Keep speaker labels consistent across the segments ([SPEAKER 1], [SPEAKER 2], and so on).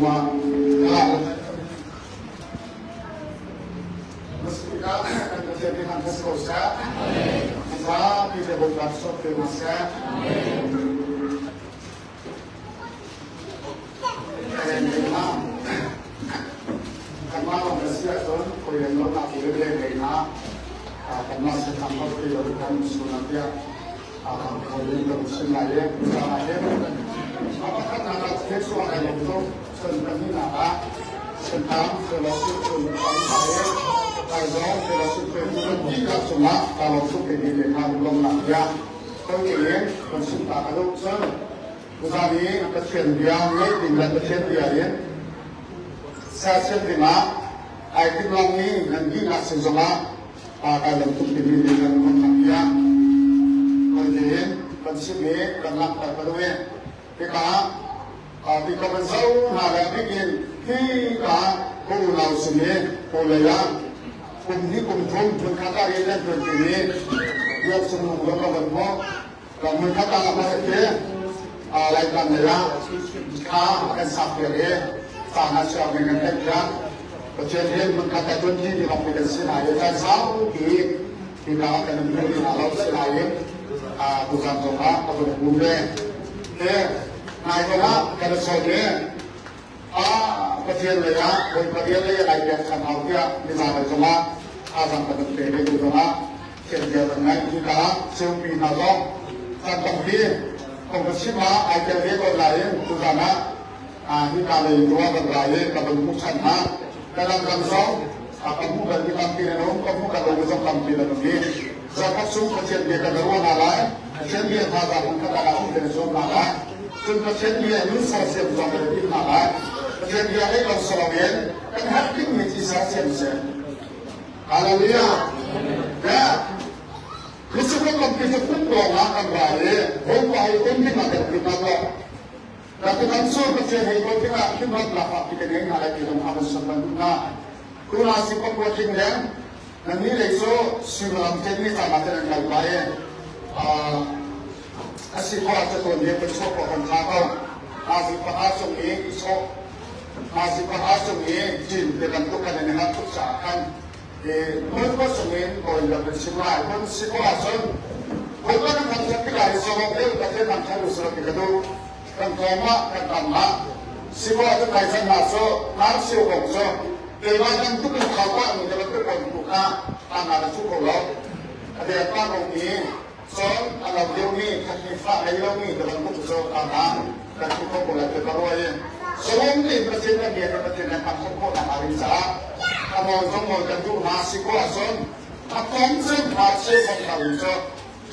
[SPEAKER 1] semua. Meski akan terjadi hal sekosa, kita tidak berbaksud ke masa. Karena manusia itu koyon nak pilih mereka, karena sekarang kita lakukan sunatnya, koyon bersengaja, apakah anak seksual itu sebenarnya apa? Tentang relasi saya, kalau relasi itu tidak cuma kalau suka dilihat belum nakya, koyon bercinta kalau misalnya kecil dia, tinggal kecil dia ya. Saya terima, saya bilangi nanti nasi sama kalau untuk diri dengan manusia, kemudian bersih dengan terpenuhi. Kita bersau hari bikin kita pulau sini, pulau kumtum berkata yang berdiri, dia semua orang bermo, dan berkata apa saja, lain dia, kita akan sampai sangat siap dengan kerja. Kejadian berkata kunci di aplikasi lain dan sampai kita akan menjadi alat lain bukan cuma atau bukan. Nah itulah kalau saya kejadian lain lagi akan dia misalnya cuma asam penting itu cuma kerja dengan kita sempi nazar dan tapi komposisi aja dia lain bukan kitaเลยตัวกันหลายกับเป็นผู้ชนะแต่ละคำสองกับผู้กันที่ทำปีนั้นกับผู้กันเราจะทำปีนั้นนี้สักสุขเช่นเดียวกันรู้อะไรเช่นเดียวกันกับผู้กันเราเป็นส่วนอะไรซึ่งเช่นเดียวรู้สักเสียงสองเป็นที่อะไรเช่นเดียวให้เราสละเว้นกันหักที่มีที่สักเสียงเสียฮาเลลูยาเนี่ยคือสิ่งที่เราเป็นผู้กองกันหลายผมไปคนที่มาเป็นผู้กองtapi langsung kerja hidup kita cuma berapa kita dengan hal itu harus sempurna. Kuna si pembuatin dan nanti leso sebelum jadi sama dengan baik. Asyik kalau sesuatu dia besok akan tahu. Asyik pasang ini besok, asyik pasang ini jin dibentukkan dengan usahakan. Menurut pasangin kalau dia bersimulasi pun situasi. Bukan yang kita lihat sebab dia kita nampak usaha kita tu. Kan koma kan tamma siwa itu kaisan naso narsiu gongso dewan itu kan kawan ini dapat berbuka tanah itu kalau ada apa lagi so kalau dia ni kafifah ayo ni dapat berbuka tanah dan itu boleh terbaruai so ini presiden dia dapat dengan kampung dan arisa kamu semua tentu masih kuason akan masih mengkawiso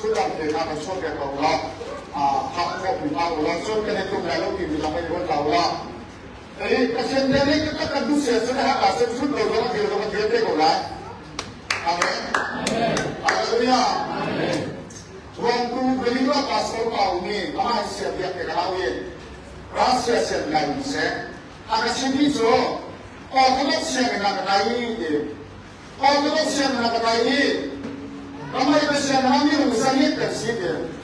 [SPEAKER 1] sudah dengan soal kalau hak kita langsung kena tu kalau kita sampai di bawah. Jadi kesenjangan kita kadus ya sudah asal sudah orang kita dapat dia bola. Amin. Haleluya. Waktu beliau pasal kau ni, mana siapa yang kekalahin? Rahasia siapa yang bisa? Akan sini so, orang siapa yang kekalahin? Orang siapa yang kekalahin? Ramai besar kami misalnya tersibuk.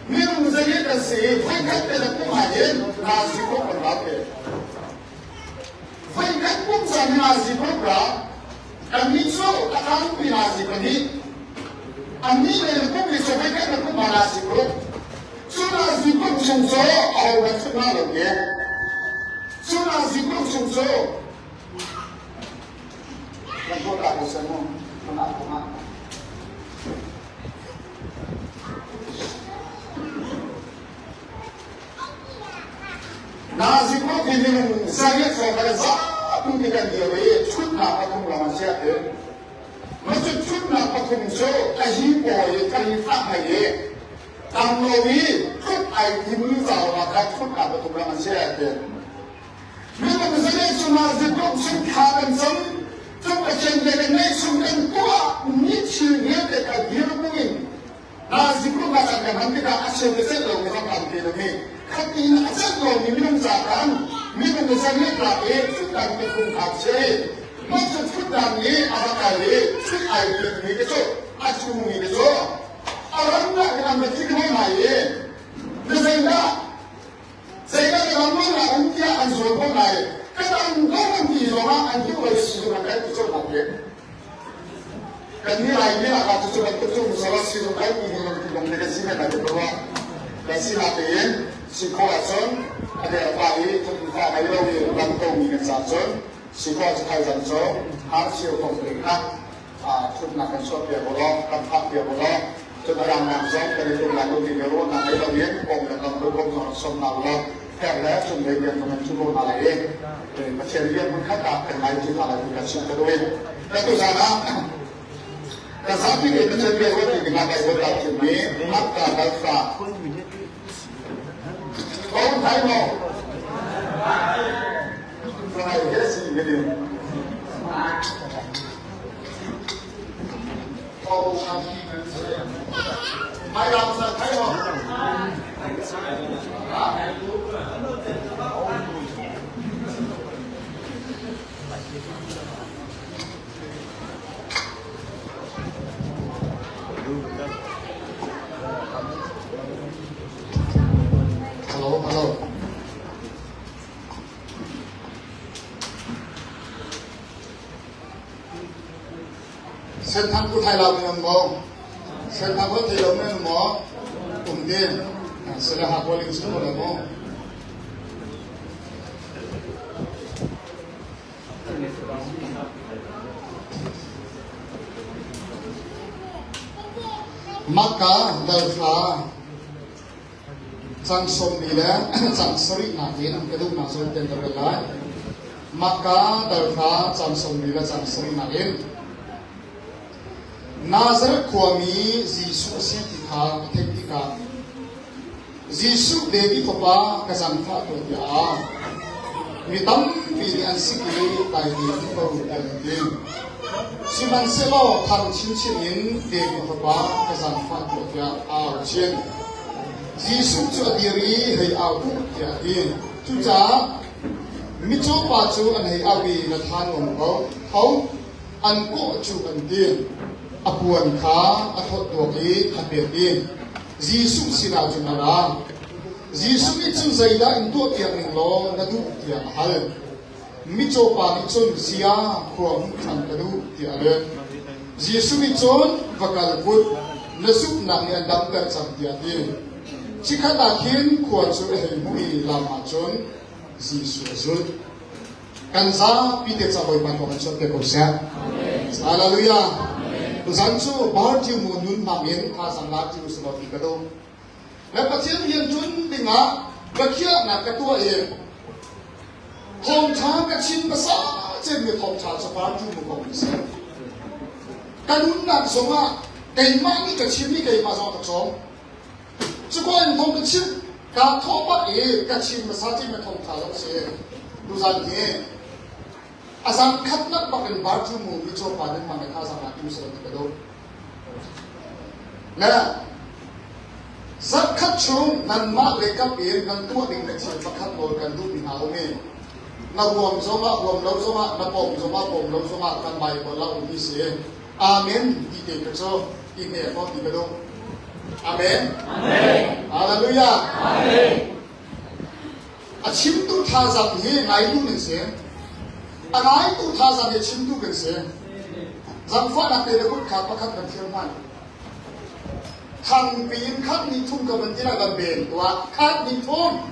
[SPEAKER 1] Minum saja tersi, faikat tidak kumain nasi pun berapa? Faikat pun sama nasi pun berapa? Kami so akan nasi kami. Kami yang pun bisa faikat tidak kumah nasi pun. So nasi pun sungso, awak semua lagi. So nasi pun sungso. Yang kau tak semua, kenapa? Nasi pun ini saya pada saat kita dia cutna patung lama siapa, macam cutna patung so kahim boy kahim tak aye, tamlowi cut aye timbul jauh maka cutna patung lama siapa. Mereka misalnya cuma zikr sengkaran sem, cuma cenderung sengkan tua, nici dia dekat dia mungkin. Nasi pun macam yang kita asyik betul kita tampil ni. Kami asal kau minum zakat, minum misalnya terakhir sudah minum hasil, maksud sudah ni apa kali, sudah ini itu, acung ini itu, orang nak kita mesti kena naik, sehingga kita mana dia ansur pun naik, kadang orang di orang anju harus menggunakan tujuan pakai. Kami lagi akan tujuan salah satu kali dengan negasi ada beberapa negasi lain sekolah ada lagi tentang ada lantau dengan sahaja sekolah sahaja harus komplitทุกนักการสอบเดียบล้อกับพักเดียบล้อจนรางวัลสอบเป็นตัวหลักตัวที่เดียวนั่นให้เราเรียนกองและกองตัวกองสอบเราแล้วแค่แล้วจนเรียนมันชั่วโมงอะไรเองมาเชียร์เรียนมันขั้นตอนเป็นอะไรที่อะไรที่การสอบกันด้วยแต่ตัวสาระแต่สามีเด็กมันจะเรียนว่าที่งานในวันเราจะมีนักการศึกษาคนไทยเราใครเยอะสิเดียวไม่ยอมสักให้หรอกฮัลโหลฮัลโหลเส้นทางผู้ไทยเราเนี่ยมองเส้นทางผู้ไทยเราเนี่ยมองกลุ่มเดียนเสร็จหาคนลิงส์คนละมองมักกะเดินฟ้าจังสมดีแล้วจังสรินาเห็นกระดูกนาสุดเต็มตัวเลยมักกะเดินฟ้าจังสมดีแล้วจังสรินาเห็นNazareth kuami Yesu asiatika teknika Yesu devi papa kazanfa to ya mitam pi ansiki tai di to di siman selo thang chin chin devi papa kazanfa to ya a chen Yesu chu adiri hei au ya in chu cha mi chu pa chu an hei au bi na than ngom ko thau an ko chu an dinอปวนขาอทดตัวกีขัดเบียดดีจีสุสินาจุนาราจีสุมิจุใจได้อินตัวเตียงหนึ่งล้อนาดูเตียงฮัลมิโจปามิจุนเสียขวงทันกระดูเตียงเลยจีสุมิจุนวักาลบุตรนสุกนังยันดับกันจังเตียงดีชิคาตาคินขวดสุเฮมุยลามาจุนจีสุสุดกันซาพิเดชะบอยมันของชนเตโกเซียฮาเลลูยาZansu bahari munun mamin asam lagi usah dikado. Lepas itu yang jun dengar bakia nak ketua ini. Hong Chang kecil besar jadi Hong Chang separuh muka besar. Kanun nak semua kaimah ni kecil ni kaimah sama kecil. Sekolah yang Hong kecil kat topak ini kecil besar jadi Hong Chang besar. Duzan ni. Asam katnak pakai baju mu bicara pada mana asam lagi usah dikado. Nah, zakat chung nan mak lekap ini nan tua dengan kecil zakat lor kan tu bina umi. Na buam zoma buam lau zoma na pom lau zoma kan bayi bola umi sih. Amin di kecil ini apa dikado. Amin. Amin. Haleluya. Amin. Acim tu thazam ni ngai tu nih Anai tu thazam ye chintu kan se. Zamfa nak tele kut khat pakat kan firman. Thang pin khat ni thum ka bandira ga ben tua khat ni thum.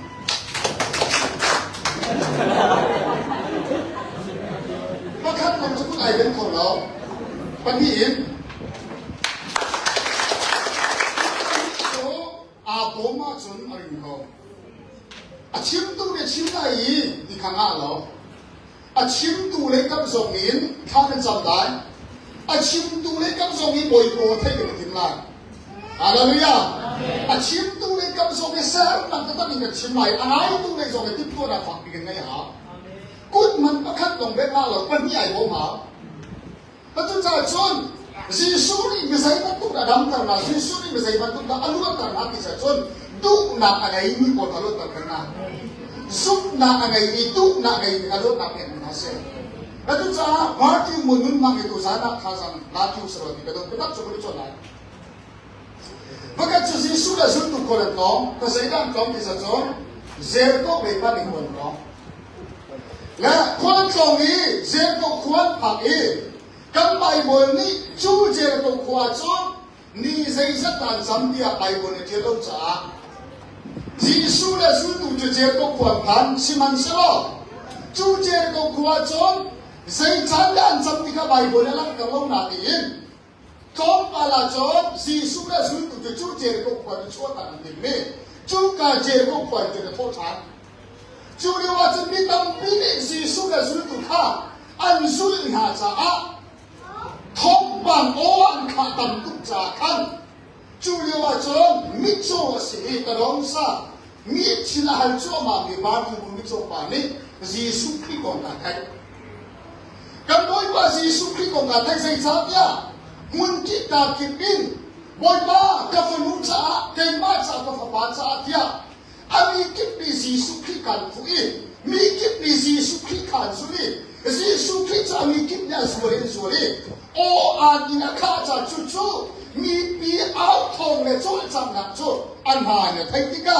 [SPEAKER 1] Pakat kan chu ai ben ko lo. Pan ni in. So a boma chun arin ko. A chintu ye chinai di khanga lo. A chim tu lấy cắm dòng miến khá lên dòng đáy. A chim tu lấy cắm dòng miến bồi bồ thay được tiếng lại. Hallelujah. A chim tu lấy cắm dòng miến sáng nằm tất nhiên là chim này. Ai tu lấy dòng miến tiếp tục là phạt bị ngay hả. Cút mình bắt khắc đồng bếp la là quân nhảy vô mà. Và tôi trả chôn. Giê-xu ni mới dạy bắt tục là đâm tầng là Giê-xu ni mới dạy bắt tục là aluan tầng là thì trả chôn. Đúc nạc ở đây mới còn aluan tầng là Suk na angai itu na angai kalau tak yang nasi. Itu cara marti munun mang itu sana khazan lati usrodi. Kalau kita coba dicoba. Maka Yesus sudah suntuk kolentong, kesehatan kau bisa con, zerto lepas lingkungan kau. และคนตรงนี้เจก็ควรผักเองกันไบเบิลนี้จูเจก็ควรจนนี่ใจสัตย์สัมเดียไบเบิลเจลงจ้าจีสุและสุดจูเจก็ควรพันสิมันสลอจูเจก็ควรจนใจจันดันสัมเดียไบเบิลลังกับลงนาดีนจงปาลาจนจีสุและสุดจูเจก็ควรช่วยกันดีไหมจูกาเจก็ควรจะโทษฉันจูเรียกว่าจะมีตั้งปีนี้จีสุและสุดข้าอันสุดหาจ้าทบบังโอนขาตันตุกจากขันจูเลียวจงมิโจสีกระดองซามิชิลาฮัลโจมามีบาร์ทูมิโจปานีจีสุคริกองกันไทยกันโดยว่าจีสุคริกองกันไทยใส่ชาติยามุนกิตาคิบินบอยบ้ากับนุชาเกมาจากกับปานชาติยาอามีกิบิจีสุคริกันฟุยมีกิบิจีสุคริกันสุยจีสุคริจะมีกิบเนี่ยสวยโออาดินาข้าจะจู่มีปีเอาทองเนี่ยช่วยจำหนักจู่อันหาเนี่ยไทยติกา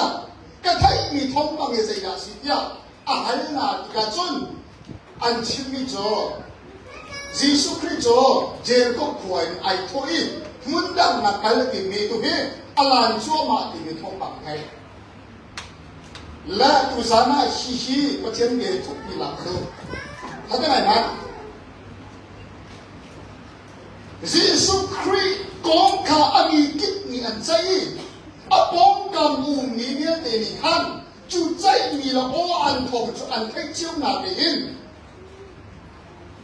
[SPEAKER 1] ก็ไทยมีทองบางอย่างสิยาสิยาอาหารนาติกาจุนอันชิมิจ่อจีสุคริจ่อเจลก็ควรไอโทอีมุนดังนักการติมีตัวเองอลันชั่วมาติมีทองบางไทยและตุสานาชีประเทศเมียทุกปีหลังคือทำได้ไหมนะยิสุคริสต์กองข้าอามีกิจมีอันใจอาปองกำมูมีเมียเตนิขันจุดใจมีละโออันทองจุอันให้เชี่ยวนาเดิน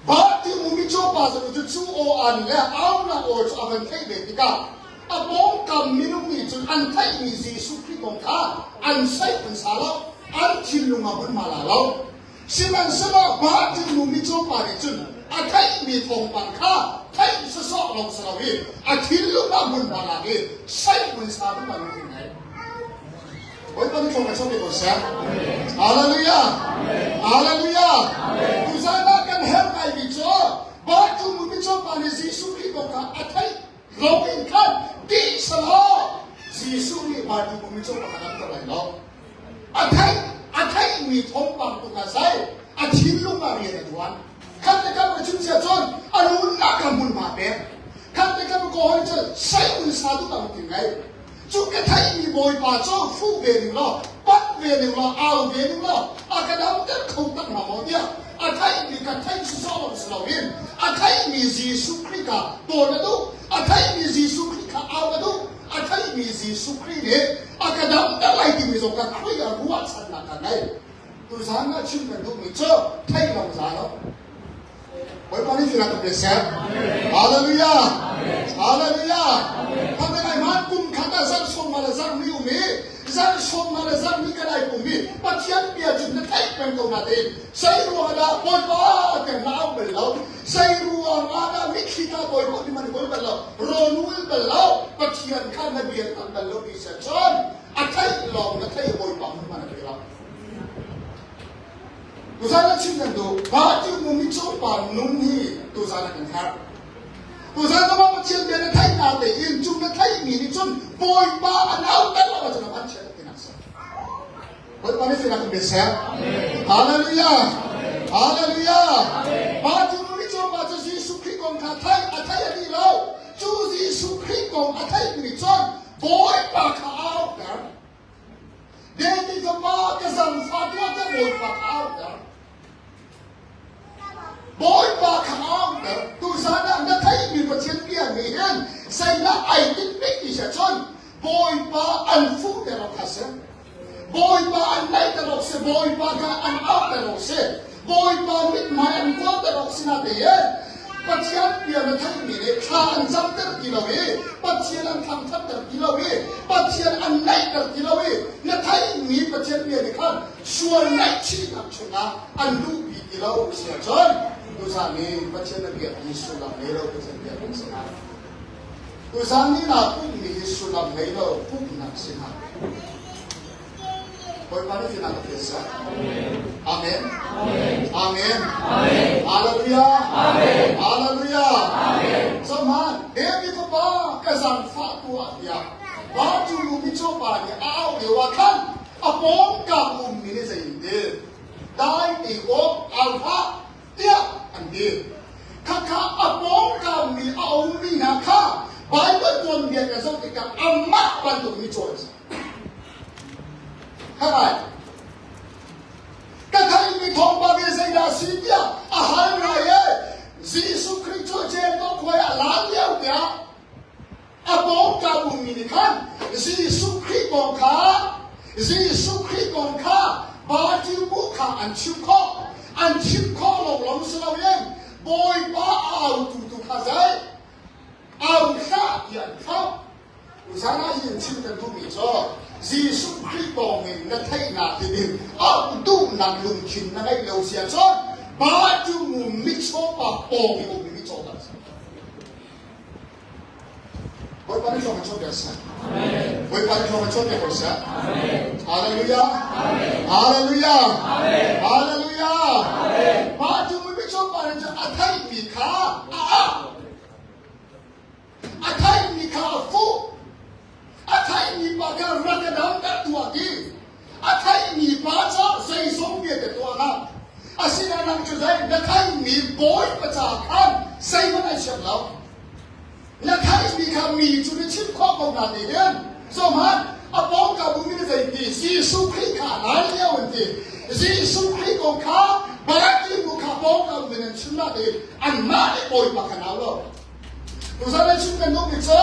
[SPEAKER 1] บาที่มูมิโจบาสจุดชูโออันและเอาละโอจุอันให้เบติกาอาปองกำมีนุ่มมีจุดอันให้มียิสุคริสต์กองข้าอันใส่เป็นสาระอันทิลุงมาบนมาลาเราสิมันสละบาที่มูมิโจบาริจุนอาไทยมีทองปังค่าไทยสะสอลงสลาวีอาทิลลุมาบุญมาลาวีใช่บุญสาธุมาลุงไหนโอ้ยตอนนี้ชมกันชอบดีกว่าเสียฮาเลลูยาฮาเลลูยากุศลกันเฮลไอบิโจบาจุมุบิโจปานิจิสุขีบอกว่าอาไทยโลกินขันดิสลาจิสุขีบาจุมุบิโจปานันตะไรเนาะอาไทยมีทองปังตุกาไซอาทิลลุมาเรียนในวันขันแต่กับประชุมเสียจนอนุนักมุนมาเป็นขันแต่กับโกหกจะใช้อุตสาหกรรมถึงไงจุกกระไทยมีบอยป่าจ้องฟูเวนิลปัดเวนิลเอาเวนิลอากระดำเด็กเขาตั้งมาหมดเนี่ยอาไทยมีกระไทยสุดซ้อนสลาวินอาไทยมีจีสุคริกาตัวนั้นดูอาไทยมีจีสุคริกาเอานั้นดูอาไทยมีจีสุคริเนี่ยอากระดำอะไรที่มีสงครามครีอารัวชันนักกันไงตัวสารน่าชื่นกันดูมีเจ้าไทยลงสารแล้วโอ้ยตอนนี้คืออะไรเป็นเสียฮาเลลูยาฮาเลลูยาทำไมมันกุมขัดสันสมมาเลยสันมิวมีสันสมมาเลยสันมิกันไอ้กุมมีปัจจัยเบียจุดนั้นไอ้เป็นตัวนั้นเองใส่รัวดาบอยบ้าแต่หนาวเป็นเราใส่รัวมาดามิคิดาบอยบ้าที่มันบอยเป็นเราโรนุลเป็นเราปัจจัยข้ามันเบียตันเป็นเราดิเซชอนอาไทยลองอาไทยบอยบ้ามันเป็นเราตุสานะชิมกันดูบาที่มุมิโจปานุ่มนี่ตุสานะกันครับตุสานะมาเชื่อเดียนไทยนาเตยินจุนไทยมีนี่จนปอยบาอันเอาแต่เราจะนำอันเชื่อกันนักสักวันนี้ฟินักเป็นเสียฮาเลลูยาฮาเลลูยาบาที่มุมิโจปาจะยิสุคริกองไทยอัทยาดีเราจูยิสุคริกองอัทยมีจนปอยบาข้าวกันเดนิกบากษัตริย์ฟาตัวจะปอยบาข้าวกันบอยปากขาวแต่ตุสานะนักไทยมีประเทศเปียมีเห็นใส่ละไอ้ดิบไม่กี่ชนบอยปาอันฟูแต่เราคัสบอยปาอันไหนแต่เราเสบอยปากอันอัพแต่เราเสบอยปามิดหมายอันก็แต่เราสินาเดียประเทศเปียนักไทยมีเนี่ยข้าอันจำแต่กิโลเมตรประเทศอันทำแต่กิโลเมตรประเทศอันไหนแต่กิโลเมตรนักไทยมีประเทศเปียเนี่ยครับส่วนไหนชี้นักชนะอันลูกปีกิโลเสียจนตุสานีปัจจัยนักเรียนยิสุลามเฮโร่ปัจจัยนักเรียนสินะตุสานีนักผู้มียิสุลามเฮโร่ผู้นักสินะโดยพระนิฟินักเทศะอาเมนอาเมนฮาเลลูยาฮาเลลูยาสมัยเอวิตบากษัตริย์ฟ้าตัวเดียบาจูลูมิโจปาเนี่ยเอาเดี๋ยวว่าท่านอปองกับมุมนี้จะยินดี ได้ตีโอ๊กอัลฟาเตี้ยอันนี้ข้าอปองกามีเอามีนะข้าไปว่าตัวเมียกันสักทีกับอามาบันตุมีโจทย์ทำไมก็ใครมีทองบาเบเซียสิเดียอาหารอะไรยิสุคริสต์เจ้าต้องคอยล้างเลี้ยวเดียอาปองกาบุมีนี่ขันยิสุคริสต์ของข้ายิสุคริสต์ของข้าบาจิบุข้าอันชิบข้อลงสลาวเองบอยบ้าเอาตุข้าใจเอาข้ายันข้าอุตส่าห์ยินชิมกันทุกมิจฉายิสุคริสต์ของเองนั่นไทยนาทีนี้เอาดูนักลุงชินนั่นให้เราเสียชนบาจิบุมิจฉาปะปองมีมิจฉากันบอยบ้านที่เรามาชดเดือดสันบอยบ้านที่เรามาชดเดือดสันฮาเลลูยาฮาเลลูยาฮาเลลูยาบาจิบุมิจฉาปะนั่นจะอัฐิมีข้าอาไทยมีข้าฟูอาไทยมีปากการรักดำกับตัวดีอาไทยมีปาจ้าใส่สมเด็จตัวนั้นอาศินานังจุดใดอาไทยมีบอยประจากขันใส่มันให้เชื่อเราอาไทยมีข้ามีจุดชิมข้อของนั้นเองสมัยอาปองกับบุญมีใจดียิสุคริสต์ข้านั้นเลี้ยวดียิสุคริสต์ของข้าบาร์ตี้บุคคาปองกับบุญนั้นชิมนั่นเองอันมาได้บอยปากกันเอาแล้วอุตส่าห์ชิมกันดูมิจฉา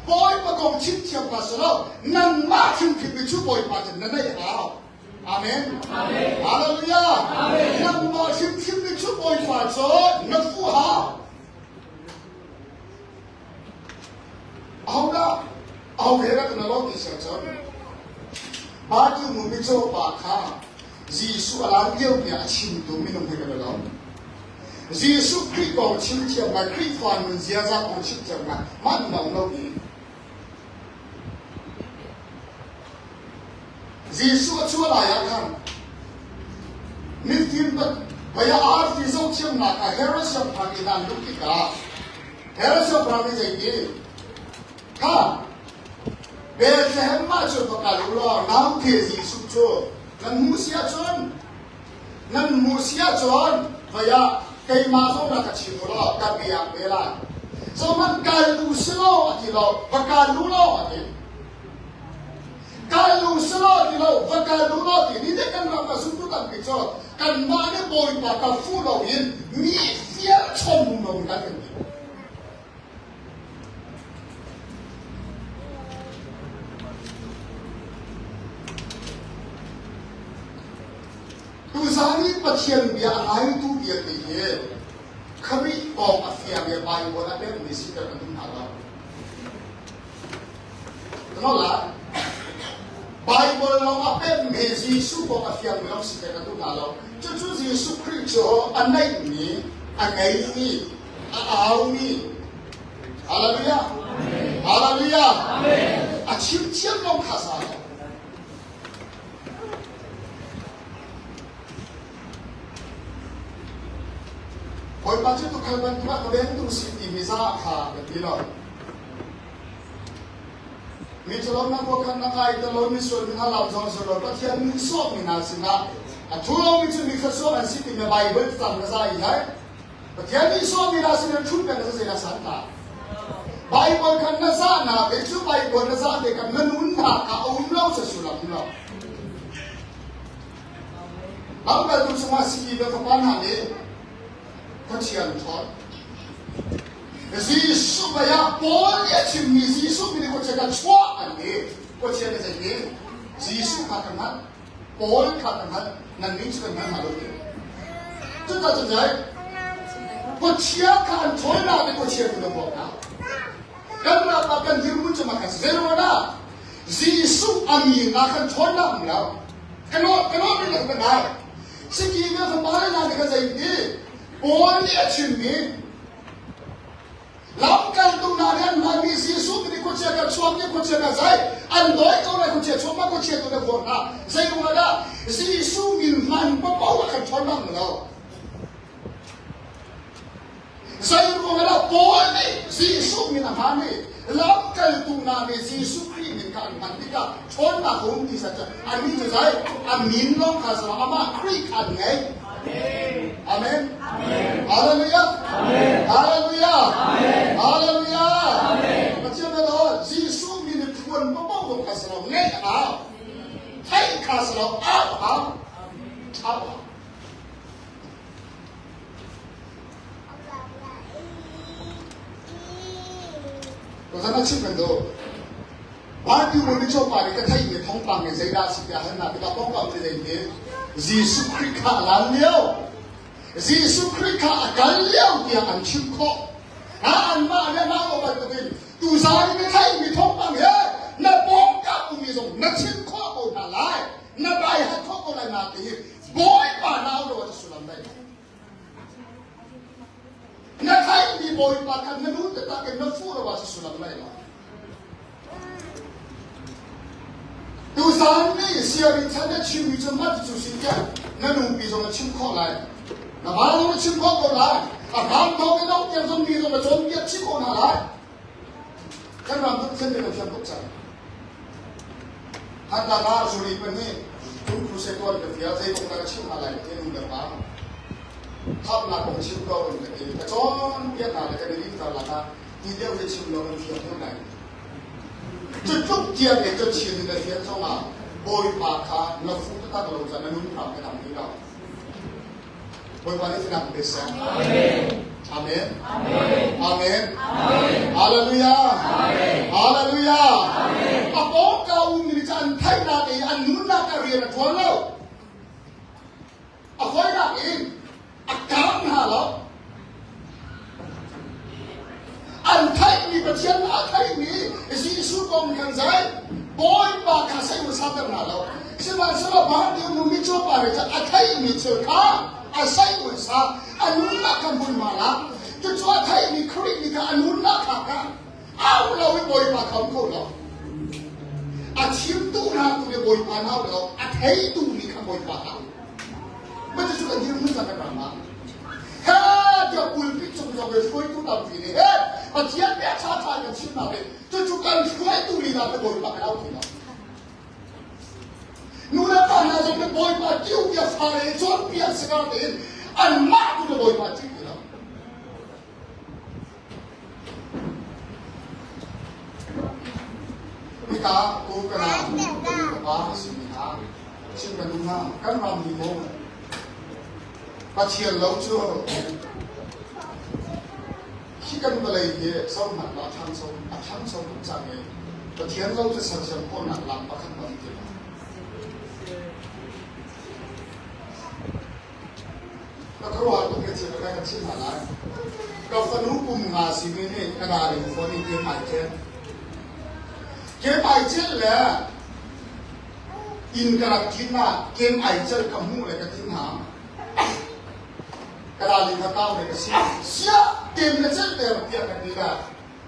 [SPEAKER 1] บอยปากองชิมเทียมกันสแล้วนั่นมาชิมผิดมิจฉาบอยปากกันนั่นไม่เอาอาเมนฮาเลลูยานั่นมาชิมมิจฉาบอยปากกันนั่นฟูฮาเอาละเอาเรื่องนั้นเราที่เชื่อใจบาจูมุมิจฉาปากข้ายิสุอาลาเดียวเนี่ยชิมดูไม่ต้องให้กันแล้วยิสุคริสต์ของชิมเทียมมาคริสต์ฟันมันเสียใจของชิมเทียมมามันมองเราดียิสุชั่วร้ายกันมิฟิลต์พยาอาร์ฟิโซเทียมนักเฮรัสพานินันลุกิกาเฮรัสพานิใจดีข้าเบลเทมมาจุดประกาศรู้ว่าน้ำเทยิสุชั่วนั่นมูเสียจนพยาใครมาส่งนักชิมเรากับเบียร์เวลาสมัยการลูสโลที่เราประกาศรู้เราที่การลูสโลที่เราประกาศรู้เราที่นี่เด็กกันเราก็สุดกันพิจารณากันมาเนี่ยบอยปากกับฟูเราเห็นมีเสียชมเราได้กันตัวสามีปัจเจียนเบียร์อะไรตัวเบียร์ที่ขมิออกอาเซียนเบียร์ไปวันนั้นเป็นมิสเตอร์กันทุกท่านเรานั่นแหละไบเบิลเราเป็นเมจิสุออกอาเซียนเบียร์มิสเตอร์กันทุกท่านเราจะช่วยยิสุคริสต์อันไหนนี่อันไหนนี่เอานี่ฮาเลลูยาฮาเลลูยาอาชิมเชียงลงข้าศึกพอปัจจุบันเขาเป็นพระเบนตุสิติมิซาขาแบบนี้เลยมีฉลองนักบวชนักไอ้ตลอดมีส่วนมีฮาลาจงฉลองก็เทียนมีสอบมีนาสินะทุกเรามีจุดมีข้อสอบอันสิติมีไบเบิลตามภาษาอีกไงก็เทียนมีสอบมีนาสินะชุดเป็นภาษาสันตาไบเบิลกันนักษานะเป็นชุดไบเบิลนักษาเด็กกันนั่นนุ่นหนักเอาอุ้มเราจะสุราเราบางแบบทุกสมาชิกแบบปัญหานี้ก็เชียร์ทอดยิสุไปยาบอลเนี่ยชิมียิสุมีคนเชื่อกันชั่วอันนี้ก็เชียร์ในใจนี้ยิสุขัดกันนั้นบอลขัดกันนั้นนั่นนิ่งกันนั้นมาเลยจุดนั้นจุดไหนก็เชียร์กันทอยน่าเป็นก็เชียร์กันบอกนะกันเราปากกันยืมมุนจะมากันเซโร่นะยิสุอามีน่ากันทอยน่ามึงแล้วกันว่าไม่ได้กันได้สิ่งที่เราทำมาได้น่าเป็นกันใจนี้บอลเนี่ยชิมีเราการตรงนั้นมันมียิสุมีคนเชื่อกันชั่วมีคนเชื่อกันใจอันน้อยก็เลยคนเชื่อชั่วมากคนเชื่อตัวเดียวนะใจว่าละยิสุมีมันก็บอกว่ากันทอยน่ามึงแล้วใจว่าละบอลเนี่ยยิสุมีนะมันเนี่ย รับกันตูนาเมซีสุครีมินกันมันที่ก็ชนมาคงที่สัจอันนี้จะใช้อามินน้องข้าสละอามาครีขันไงอาเมนฮาเลลูยาฮาเลลูยาฮาเลลูยามันเชื่อไหมล่ะซีสุมีนควรมาบอกข้าสละไงอ้าวให้ข้าสละอ้าวอ้าวเพราะฉะนั้นชื่อกันดูบ้านที่มันไม่ชอบไปก็ใช้เงินท้องปังเงินใช้ได้สิบอย่างนั้นแต่ก็ป้องกันไม่ได้เนี่ยยิสุคริสต์ข้าล้านเลี้ยวยิสุคริสต์ข้าการเลี้ยวเกี่ยอันชิมข้ออันมาเนี่ยน่าเอาไปตัวเองตูสายไม่ใช่มีท้องปังเฮ้ยน่าป้องกันอุ้มมีส่งน่าชิมข้อเอาหน้าไล่น่าใบหัดข้อเอาหน้าตีบ่อยป่าน่าเอาจะสุดลำได้น่าใครมีบ่อยป่ากันนั่นรู้แต่ตาเป็นนักฟูเราว่าจะสุดลำได้หรอดูสารนี่เสียริฉันได้ชิมวิจารณ์ที่จุดสิ้นแก่นั่นนุ่มปีจงมาชิมข้อไรนะบ้านเราชิมข้อก็ไรบ้านเขาไม่ต้องเตรียมจงปีจงมาจงเกียรชิมข้อหน้าไรฉันรำทุกเส้นเป็นเพียงทุกใจฮัตตาลาสุริเป็นนี่ทุกครูเซตัวเป็นเพียงใจตรงนั้นชิมอะไรที่นุ่มเดือดร้อนทับหน้าของชิมก็เป็นแบบนี้แต่จนเกียรติอะไรกันนี่ตลอดนะที่เดียวจะชิมเราเป็นเพียงเท่าไหร่จุดจุดเทียนเนี่ยจุดเชียนในเทียนช่องมาบอยปากขาเราฟุ้งตะตะลงจากนั้นนุ่นทำให้ทำที่เราบอยวันนี้ที่นำเป็นแสงอาเมนอาเมนอาเมนฮาเลลูยาฮาเลลูยาอาโปกาอุมิริจันไทยนาเออันนุ่นนาการเรียนทวนแล้วอาคอยนาเองอาการหาแล้วอันไทยมีประเทศอันไทยมีสิ่งสุดกองกันใจบอยปากข้าใช้ภาษาต่างๆแล้วใช่ไหมสำหรับบ้านเดียวนุ่มมิจฉาปาริจะอันไทยมีเชื้อข้าอาศัยภาษาอันนู้นนักกันบุญมาละจุดว่าไทยมีคริสต์มีการอันนู้นนักขับกันเอาเราไปบอยปากเขาเขาแล้วอาชีพตู้นาตู้เนี่ยบอยปากเขาแล้วอาไทยตู้มีคำบอยปากเขาไม่จะช่วยกันยืมมือกันกันมาเฮ้ยเดี๋ยวคุณพี่ชมจะไปช่วยตู้ดำทีนี้เฮ้ยอาเทียนแบบชาติกันชิมมาเลยจะช่วยกันช่วยตู้ลีลาไปบอยปากเขาทีละนู่นน่ะตอนนั้นจะเป็นบอยปากจิ้วเดียวฟาเลยจนเปียกสกัดเองอันมากตู้บอยปากจิ้วแล้วนี่ตากูกระนากูกระบ้าสิมีตาชิมกันดูนะกันรำดีโม่ปัจเจียนเราชั่วคิดกันมาเลยเนี่ยสองหนักละทั้งสองจังเลยปัจเจียนเราจะสั่งเสียงคนหนักลำประคันมันเกี่ยวแล้วก็ว่าตัวเกี่ยวกับการชิมอะไรก็ฟันรูปุ่มงาสิมีนี่ขนาดนี้คนนี้เกี่ยวกับเกมไอเจลเลยอินกระดับทิ้งมาเกมไอเจลกับมูเลยก็ทิ้งหางกระดาษลิงก์เข้าเลยก็เสียเกมเลยเจลเลยเปลี่ยนกันดีกัน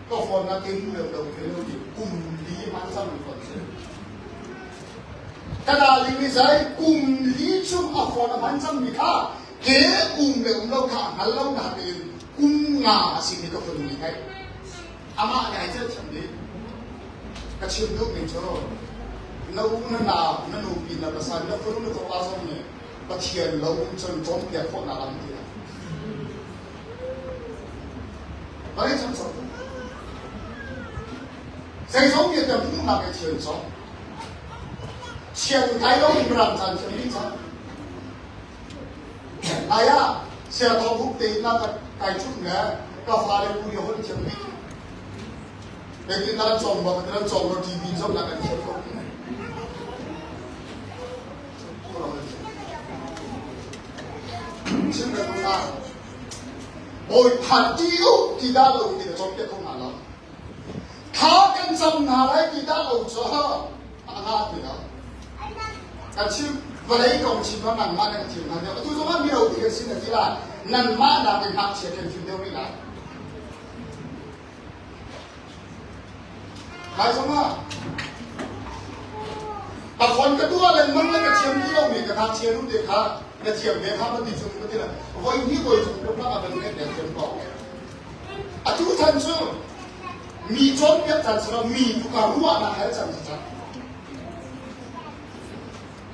[SPEAKER 1] ก็ฟอนนักเกมเร็วๆเร็วๆกลุ่มลีมันซ้ำคนเสียกระดาษลิงก์นี่ใช่กลุ่มลีชุ่มอัฟฟอนมันซ้ำมีค่าเก๋กลุ่มเร็วเราขาหันเราหนาเองกลุ่มงาสิ่งนี้ก็คนนี้ไงอามาไอเจลทำดีกระชิบลูกนี่ชอบน้าอุ้งน้าหนูปีน่าประสานน้าคนนู้นตัวป้าส่งเนี่ยปัจเจียนเราจนจมเปียกพวกน่ารักดีนะอะไรฉันสอนใส่สองเนี่ยแต่พุ่งมาเป็นเชียนสองเชียนไทยเราอิมรันจันเชียนนี่จันนายะเสียทองพุกตีน่าจะไก่ชุดเนี่ยก็ฟาเลยผู้เดียวคนเชียนนี่เป็นที่นั่นจงบอกว่านั่นจงเราทีวีจงนั่นกันเชียนคนชิมกันดูนะโอ้ยผัดจิ้วที่ด้านเราที่จะจบเกี่ยวกับอะไรข้ากันจำอะไรที่ด้านเราจะอาหารเนี่ยกันชิมวันนี้กองชิมว่านั่นมากันชิมนะเดี๋ยวทุกคนมีเราที่กันชิมที่ละนั่นมาได้เป็นนักเชียร์กันชิมเดียวนี่ละใครสมว่าแต่คนก็ตัวเลยมันเลยกับเชียร์ที่เรามีกับทางเชียร์รุ่นเด็กค่ะและเชียร์เด็กค่ะมันติดชมกันที่ละวันนี้โดยชมก็พระอาจารย์เนี่ยเชียร์บอกอาทุกท่านชื่อ
[SPEAKER 2] มีจนเพียงแต่เรามีทุกการรู้ว่าอะไรจะมีจัง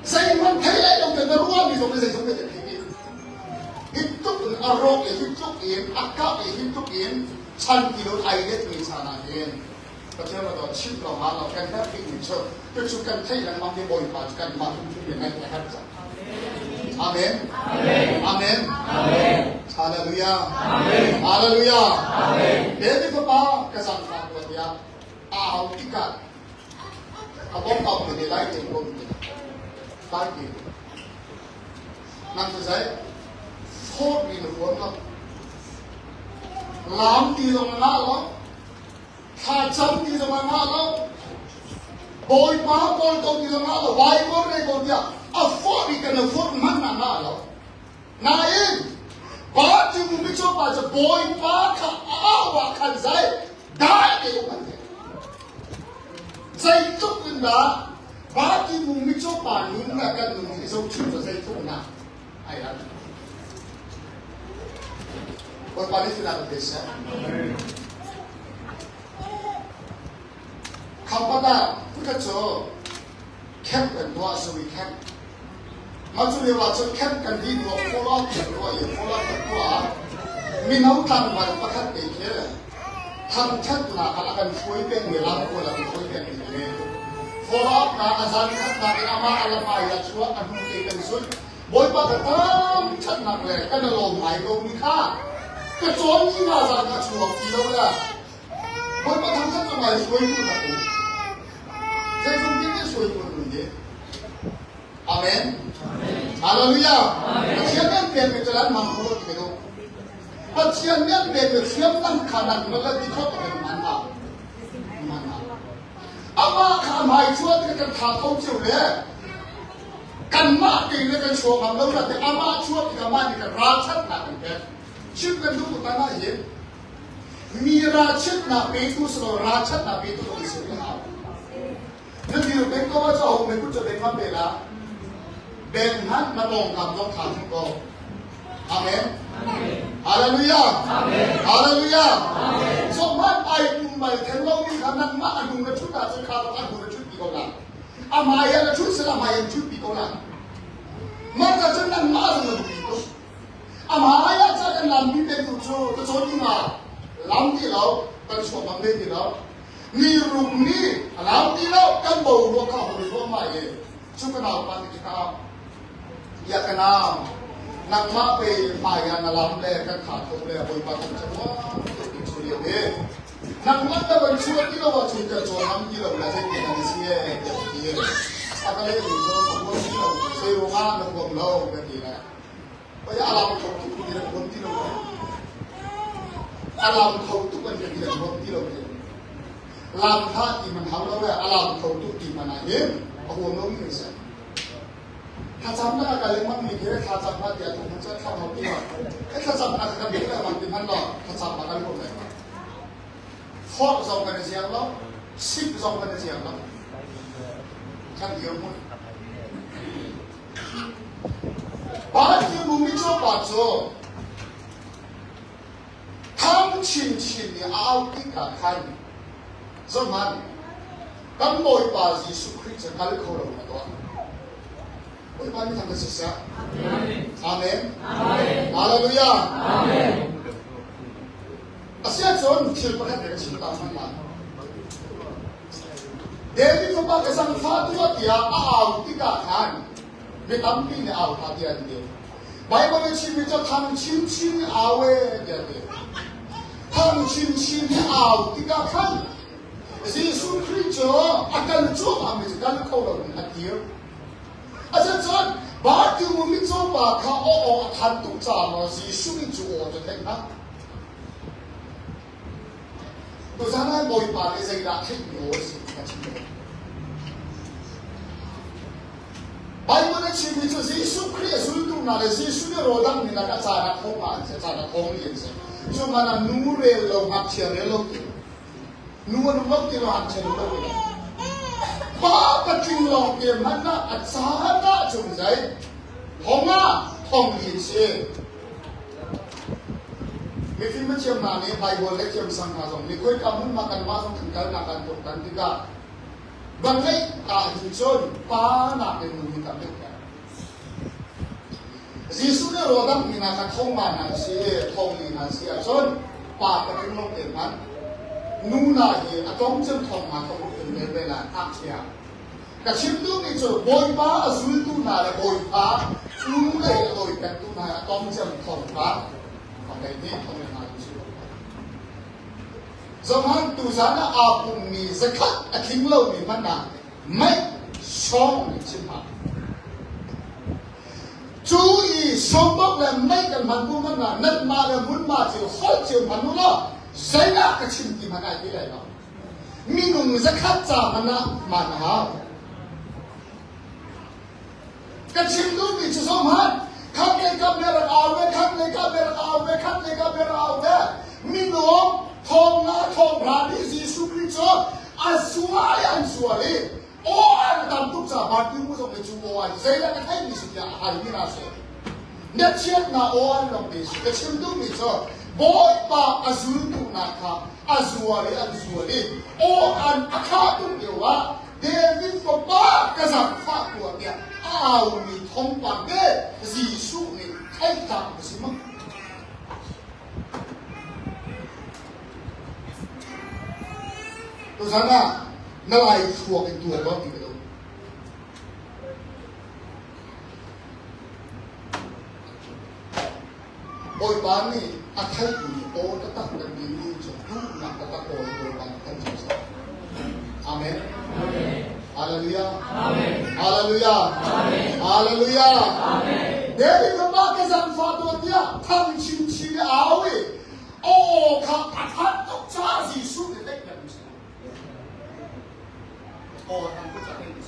[SPEAKER 2] ใส่มันใครได้ต้องเป็นรู้ว่ามีสมเป็นใส่สมเป็นแต่ที่ฮิตทุกอารมณ์ฮิตทุกเอ็นอากาศฮิตทุกเอ็นชันกิโลไทยเล็กมีชานาเอ็นประเทศเราชิดเรามาเราแค่แค่ปิ้งเชื่อก็ชุกันใช้แล้วมันเป็นบริบาลกันมาทุ่มทุนยังไงนะครับจ๊ะอาเมนอาเมนฮาเลลูยาฮาเลลูยาเดี๋ยวที่พ่อป้ากษัตริย์ฟังตัวเดียวเอาที่กันเอาบ้องเอาไปในไร่เต็มลมไร่เต็มนั่นจะใช้โคตรมีหนุ่มคนครับล้ำตีลงมาแล้วถ้าจำตีลงมาแล้วบอยป้าบอยตรงตีลงมาแล้ววายบอยเลยคนเดียวafford kan afford man na lo na in ba ti mu mi cho baจะ boy pa ka awa kan sai dai ke ko kan sai tuk na ba ti mu mi cho ba ni na kan nu ni so chu so sai tuk na ai la ko pa ni sina ko sa kampada pukacho camp kan doa so we camp maksud dia macam camp kan di dua follow kedua ya follow kedua minautan pada pakat iniทำชัดนะอะไรกันช่วยเป็นเวลาคนละช่วยเป็นอย่างนี้follow upนะอาจารย์ชัดนะเป็นอามาอะไรไปอยากช่วยอันนู้นเองกันสุดบ่อยปากก็ชัดนักเลยกันลมหายลมมีค่าก็จนที่อาจารย์ก็ช่วยทีแล้วละบ่อยปากทำชัดทำไมช่วยอยู่นะกูใจตรงนี้ช่วยคนอื่นดิอาเมนฮาเลลูยาเชื่อเนี่ยเป็นมิตรแล้วมันพูดไม่รู้ปัจจัยเนี่ยเป็นเชื่อตั้งขนาดมันก็ที่เขาเป็นมันหาอามาข้ามาช่วยกันทำเขาเชื่อเลยกันมาตีเลยกันโชว์มันแล้วแต่อามาช่วยกันมานี่กันราชัดหนักกันชื่อกันดูกันนะเห็นมีราชัดหนักเป็นตัวสโลราชัดหนักเป็นตัวที่สุดแล้วนั่นคือเป็นก็ว่าจะเอาเป็นผู้จะเป็นมาเป็นละเบนฮันมาลงกับต้องทำก็อาเมนฮาเลลูยาฮาเลลูยาสมมติไปมุมไปเทนโลมีคำนั้นมาอันนู้นชุดอาจจะขาดอันนู้นชุดปีกอนละอามายันชุดสลามายันชุดปีกอนละมันจะจะนั่งมาจะมันปีกอนอามายันจะกันลำมีเป็นตัวโจตัวโจนี่มาลำที่เราเป็นชมบังเล่ที่เรามีรูปนี้ลำที่เรากันบ่าวว่าเขาหรือว่าไม่ชุดกันเอาปฏิกิริยาอยากกันเอานักมาไปพายงานลำเล่กันขาดตรงเล่บริบาลจังหวะติดช่วยเองนักมาแต่วันช่วยที่เราว่าช่วยจะโจทำที่เราไม่ใช่ที่นั่นสิเองอย่างนี้อะไรอยู่ตรงบนที่เราเซโรมาหนึ่งคนเราแบบนี้นะเพราะอารมณ์เขาทุกคนคนที่เราอารมณ์เขาทุกคนอย่างนี้คนที่เราเป็นลำท่าที่มันทำแล้วแหละอารมณ์เขาทุกที่มันอะไรเนี่ยเอาหัวน้องนี่สิถ้าจำได้ก็เลยมันมีแค่ถ้าจำได้เดี๋ยวผมจะเข้ามาที่ว่าถ้าจำได้ก็เดี๋ยวมันเป็นพันดอกถ้าจำมาได้คนไหนมาฟอดสองพันเสียงแล้ว10 สองพันเสียงแล้วท่านเดียวมั้งบางทีมุมมิจฉาบาดโจ้ทำชินเนี่ยเอาที่การขันสมัยตั้งบ่อยป่ายิสุคริสต์การเข้าเรามาตัวOi kami tangga sisa. Amen. Haleluya. Asyik son silpakan dengan cinta mana. Dewi coba kesan fatwa dia au tiga kan. Betampi ni au hadiah dia. Bible ni ciri macam tham ciri awe dia dia. Tham ciri au tiga kan. Yesus Kristus akan cuba ambil kalau kau lakukan hadiah. อาจารย์ส่วนบาดอยู่มิโซบาเขาทันตุจามสิสุมิจูจะเห็นนะตัวฉันให้บอยปาในใจรักที่โน้สิกันชิมไปวันนี้ชีวิตจะสิสุครีสุตุนาเลยสิสุเนี่ยรอดังนี่นะก็จาระทงอ่ะจาระทงเรียนสิช่วงนั้นนูเรลเราหักเชียร์เรลเรานูวันเราที่เราหักเชียร์เราเลยป้าก็จึงลองเกมนั้นนะอาจารย์น่าสนใจทองอ่ะทองยินเสีย มีฟิล์มเชื่อมนานี้ไบเบิลเล็กเชื่อมสังฆาสงมีคุยกับมุ่งมากันมาสงถึงกันนักการตกกันที่ก็บังเอิญหินชนป้าหนักเป็นมือกับเด็กยิสุเนี่ยเราต้องมีนักท่องมาหนังสือท่องมีหนังสือชนป้าก็เป็นลงเต็มมันนู่นน่ะเหี้ยต้องจึงท่องมาท่องเป็นเวลาอักเสียกับชิมดูนี่จะบอยป้าสุดตู้น่ะเลยบอยป้านู่นเลยตัวอีกแบบตู้น่ะต้องจึงท่องป้าของในนี้ท่องในนั้นzaman tu sana apun ni zakat aking lo ni mana mai song ni chima chú ý song bok la mai kan man bu mana nat ma la mun ma chi hol chi man nu lo zaina ka chim ki mana ki lai lo mi ngung zakat cha mana man ha ka chim lu ni chi som han kham le ka me ra awe kham le ka me ra awe kham le ka me ra awe mi ngungทองนะทองราดิจิสุคริโตอาสัวยันสัวเลยโอ้อันตามทุกสาบานที่มุสลิมจูโอวันเซเลกันให้มีสุดยาหายไม่น่าเสียเนี่ยเชื่อนะโอ้อันลองดิสก็เชื่อดูมิโตบอยปาอาสุนตุนาคาอาสัวเลยอันสัวเลยโอ้อันอาคาตุเดียวว่าเดวิดก็บ้ากษัตริย์ฟ้าตัวเนี่ยเอามีทองปังเด้จิสุนี่ให้ตามสิมั้งตัวฉันน่ะน่าไล่ชัวร์กันตัวก็มีกันโอยปานนี่อาทัยอยู่โอ้ตะตักกันดีนี่จะดูหนักตะตักโอยปานกันจริงๆอาเมนฮาเลลูยาฮาเลลูยาฮาเลลูยาเดวิดก็มาเกษัตริย์ฟ้าตัวเดียวทำชิมชีเอาไว้โอ้ข้าประทับตกชาสีสุดเด็กแบบนี้โอ้ทำก็จะให้ดี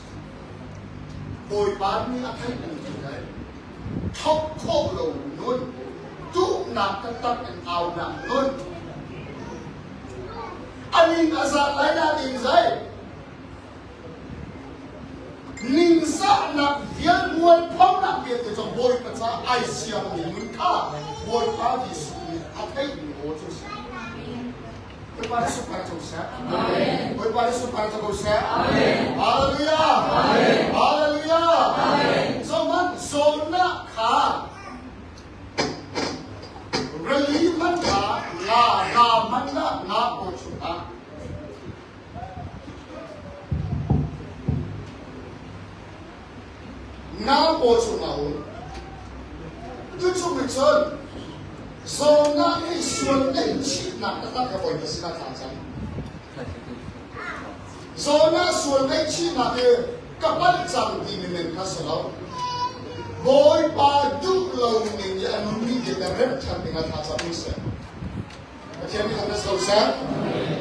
[SPEAKER 2] โอยปานนี่อาทัยอยู่ที่ไหนท็อปโคโลนุ่นจุหนักตั้งเป็นเอาหนักนุ่นอันนี้อาสาไล่ได้ดีใจนิ่งสะหนักเวียนมวยพร้อมหนักเวียนจะโวยประชาไอเสียงมีมึงข้าโวยปานที่สุดอาทัยอยู่โอ้จุดHoy para eso para José. Amén. Hoy para eso para José. Amén. Aleluya. Amén. Aleluya. Amén. Zaman zona kha. Rali man kha la ra man na na ko chuta. Na ko chuta ho. Tu chu mi chon. Zona ni suan ai chi na ta ka boy sina ta chan Zona suan ai chi na ke kapal chang ti men ka salo boy pa du lo ni ya nu ni ke da rep chan ni ka ta cha ni se Achen ni ka sa sa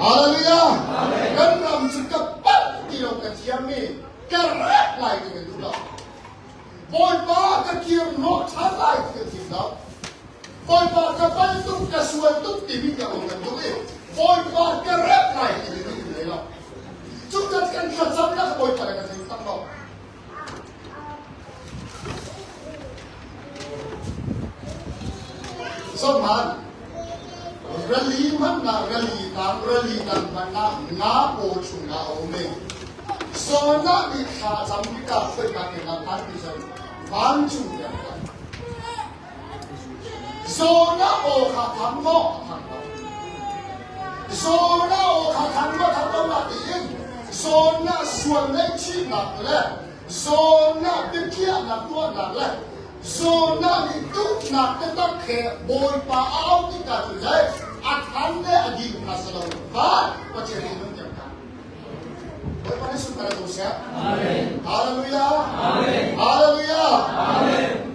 [SPEAKER 2] Hallelujah Amen kan ram chi kapal ti lo ka thiam ni ka rep lai ti men du lo boy pa ka kier no cha lai ti ti lo Boy pa kapal tu kasuan tu tibi ka orang tu eh. Boy pa kerap naik ini ni lah. Cuba kan kacau lah boy pa kan saya tak tahu. Soman, rali mana rali tan mana ngapo cunga ome. Sona di kacau kita pergi nak parti saya, bancu dia. Zona o kha tham mo Zona o kha tham mo la tin Zona suan nei chi na le Zona de kia na tua na le Zona ni tu na te ta khe boy pa au ti ka tu jai a tham le a di na sa lo ba pa che ni nun jam ka boy pa ni su para tu sa amen hallelujah amen hallelujah amen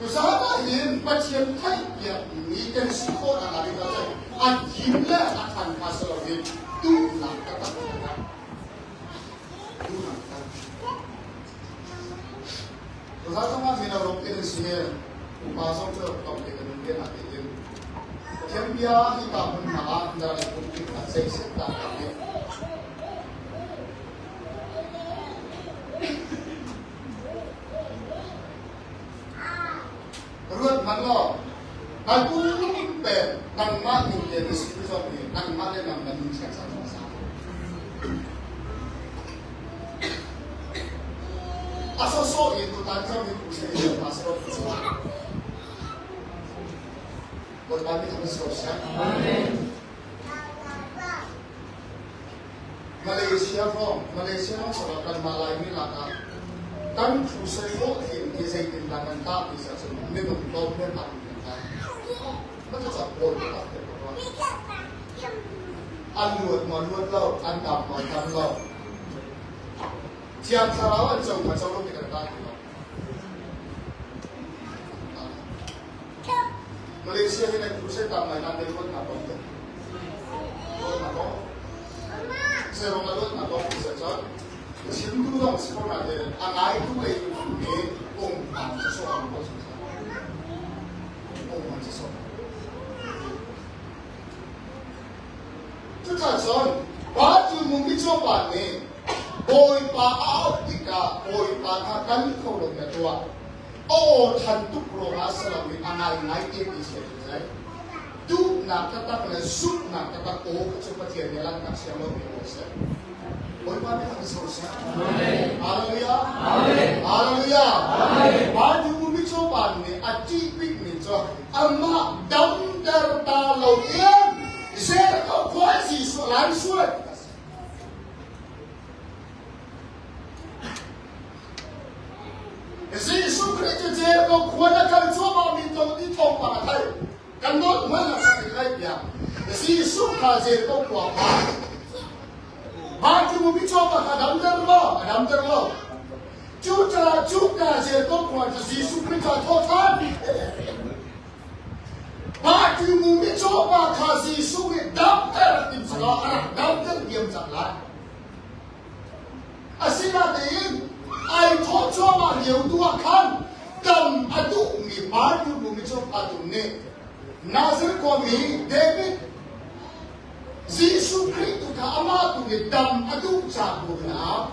[SPEAKER 2] Usahana yin macam thay ya ni kan sikor agari kata ajimla akan pasal yin tu nak kata tu nak kata Usahana zina rokin sini pasal tu topik itu dia nak yin Kembia kita pun nak dari topik saya sedang kami Ruat mana? Aku belum ben, กันมาหนึ่งเดียวสิ่งที่ชอบนี่กันมาได้นำกันหนึ่งแสนสามสามอาศัยโซ่อินตุตันจะมีผู้เชี่ยวชาญมาสรุปสุดบทบาทที่ทำให้สุดใช่มาเลเซียฟ้องมาเลเซียสำหรับการมาลายนี่ละกันกันผู้เชี่ยวชาญที่ใช้เป็นการกันตาพิเศษสุดไม่ต้องโดนเพื่อนทำอย่างนั้นมันจะจับโดนกับเด็กว่าอันลวดมันลวดเล่าอันดำมันดำเล่าเทียนสารวัตรจงมาเจ้าลูกที่กันได้มาเลเซียที่ในผู้เชี่ยวชาญในการเดินรถมาตรงนี้รถมาตรงSerong lalu nak bawa saja, siapa tu orang sekolah dia, anak itu ni, seseorang pun seseorang. Tu macam, baju mungkin coba ni, boy paau tika, boy pakan kau lagi tua, tentu keluar asal ni anak naik ini saja. Tu nak kata kena sup nak kata cepat dia jalan nak siapa yang bisa. Boleh mana kita selesai? Haleluya, haleluya. Baju bumi coba ni, atik ni jo, amma dam darta lauyan, saya kau kuasi selain surat. Jadi surat itu saya kau kuat kalau coba minta di tempat apa? Kan not mana sakit lagi ya. Jadi suka je tu kuapa. Baju bumi coba kadam terlo. Cuca je tu kuapa. Jadi suka total. Baju bumi coba kasih suka daftar tim sekolah, daftar diam jalan. Asyik ini, ai thot coba dia dua kan. Dam adu ni baju bumi coba adu ni. Nazir kami David Yesus Kristus ka ama tu ni dam adu cabu na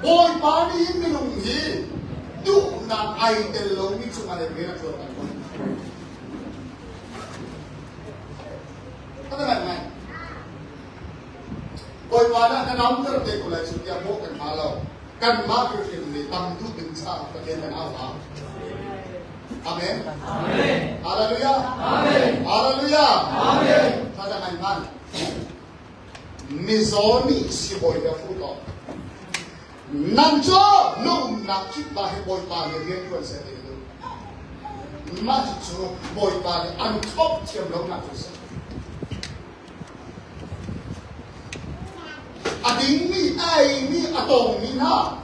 [SPEAKER 2] boy pani minung hi tu na ai del lo ni cuma le bena tu kan kata kan boy wana na nam ter de ko la chu ya mo kan malo kan ma ke ni tam tu din sa ka de na awa Amin. Amin. Haleluya. Amin. Haleluya. Amin. Pada man. Mizoni si boy da futo. Nanjo no nakit bahe boy pa ni rien ko sa ni. Macho boy pa ni an top tiam lo na ko sa. Ading mi ai mi atong mi na.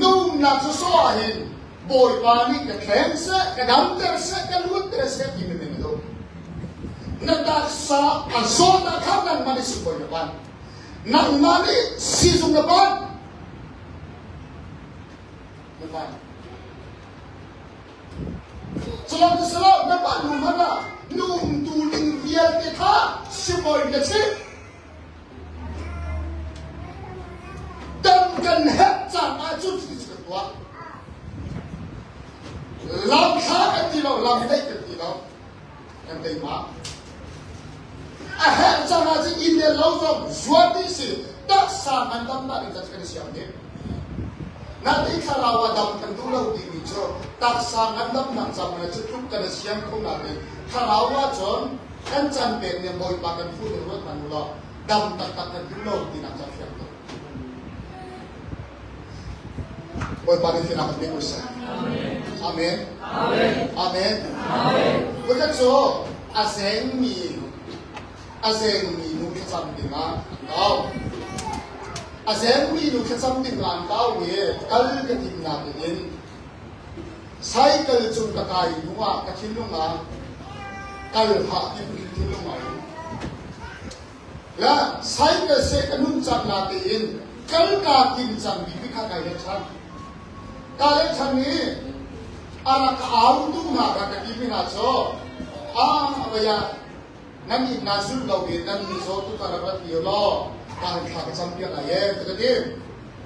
[SPEAKER 2] No nakso so ahin. Boy pani ke khense ke damter se ke lutter se kimene do nadaksa azona khanan mani suboy ban nang mani sizung ban ban salam na ban numana num tuling riel ke tha suboy ke se dan kan het chang a chu chi chi kwa làm khác cái gì đâu làm cái gì đâu em thấy mà hẹn cho nó chỉ in đến lâu rồi suốt đi sự tất sang anh tâm đã được cái gì vậy nanti kalau ada tentu lâu di hijau tak sang anh tâm nằm trong là chút cái gì không làm được kalau John kan sampai yang boy pakai food buat manulah dam tak tentu lâu di nằm trong siang tu boy pakai final penting usah Amen. Amen. Amen. Amen. Begitu, asing mi nuke sambil ngau. Asing mi nuke sambil ngau ni, kal ketinggalan ini. Cycle cuma kakai nua kecilunga, kal hak kecilunga. La cycle sekenun cak natin, kal kakin cang bibi kakai cang. Kal cang ni. Anak awam tu nak kaki mina so, ya, nanti nasul kau ni, nanti so tu terapat dialog, kalau kita sampai lagi, jadi,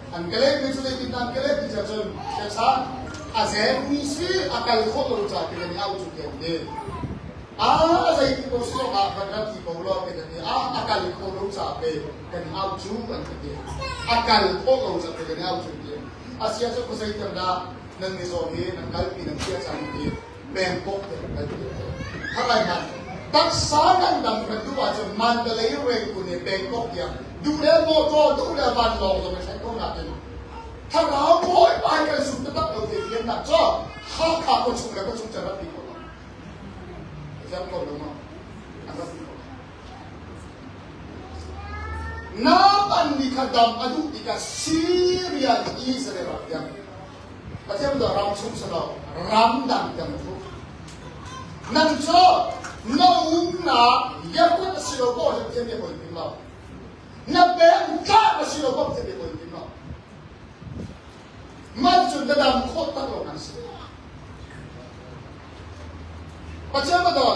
[SPEAKER 2] angkele bicara kita angkele bicara macam, asal misi akal kau tu cakap ni awam juga ni, Saya ikut suruh pada people lo kita ni. Akal kau lo sampai kan auju kan kita. Akal kau lo sampai kan auju kita. Asia so saya kena nang ni so ni nang kalpi nang siya sa ni Bangkok kan kita. Hakai man. Tak sangat nang kedua je Mandalay Ray ku ni Bangkok ya. Dua motor dua van lo so saya kau nak ni. Kalau boy pakai sudah tak lo dia nak so. Hak aku cuma cara people. Jangan kau lama, agak kau. Napan ni kadam adu ika Syria Israel yang macam tu ram sumselo ramdam yang tu. Nanti nauna yang kau silo kau yang dia boleh pindah. Nabe kau silo kau yang dia boleh pindah. Macam dalam kota kau nasi. Macam tu,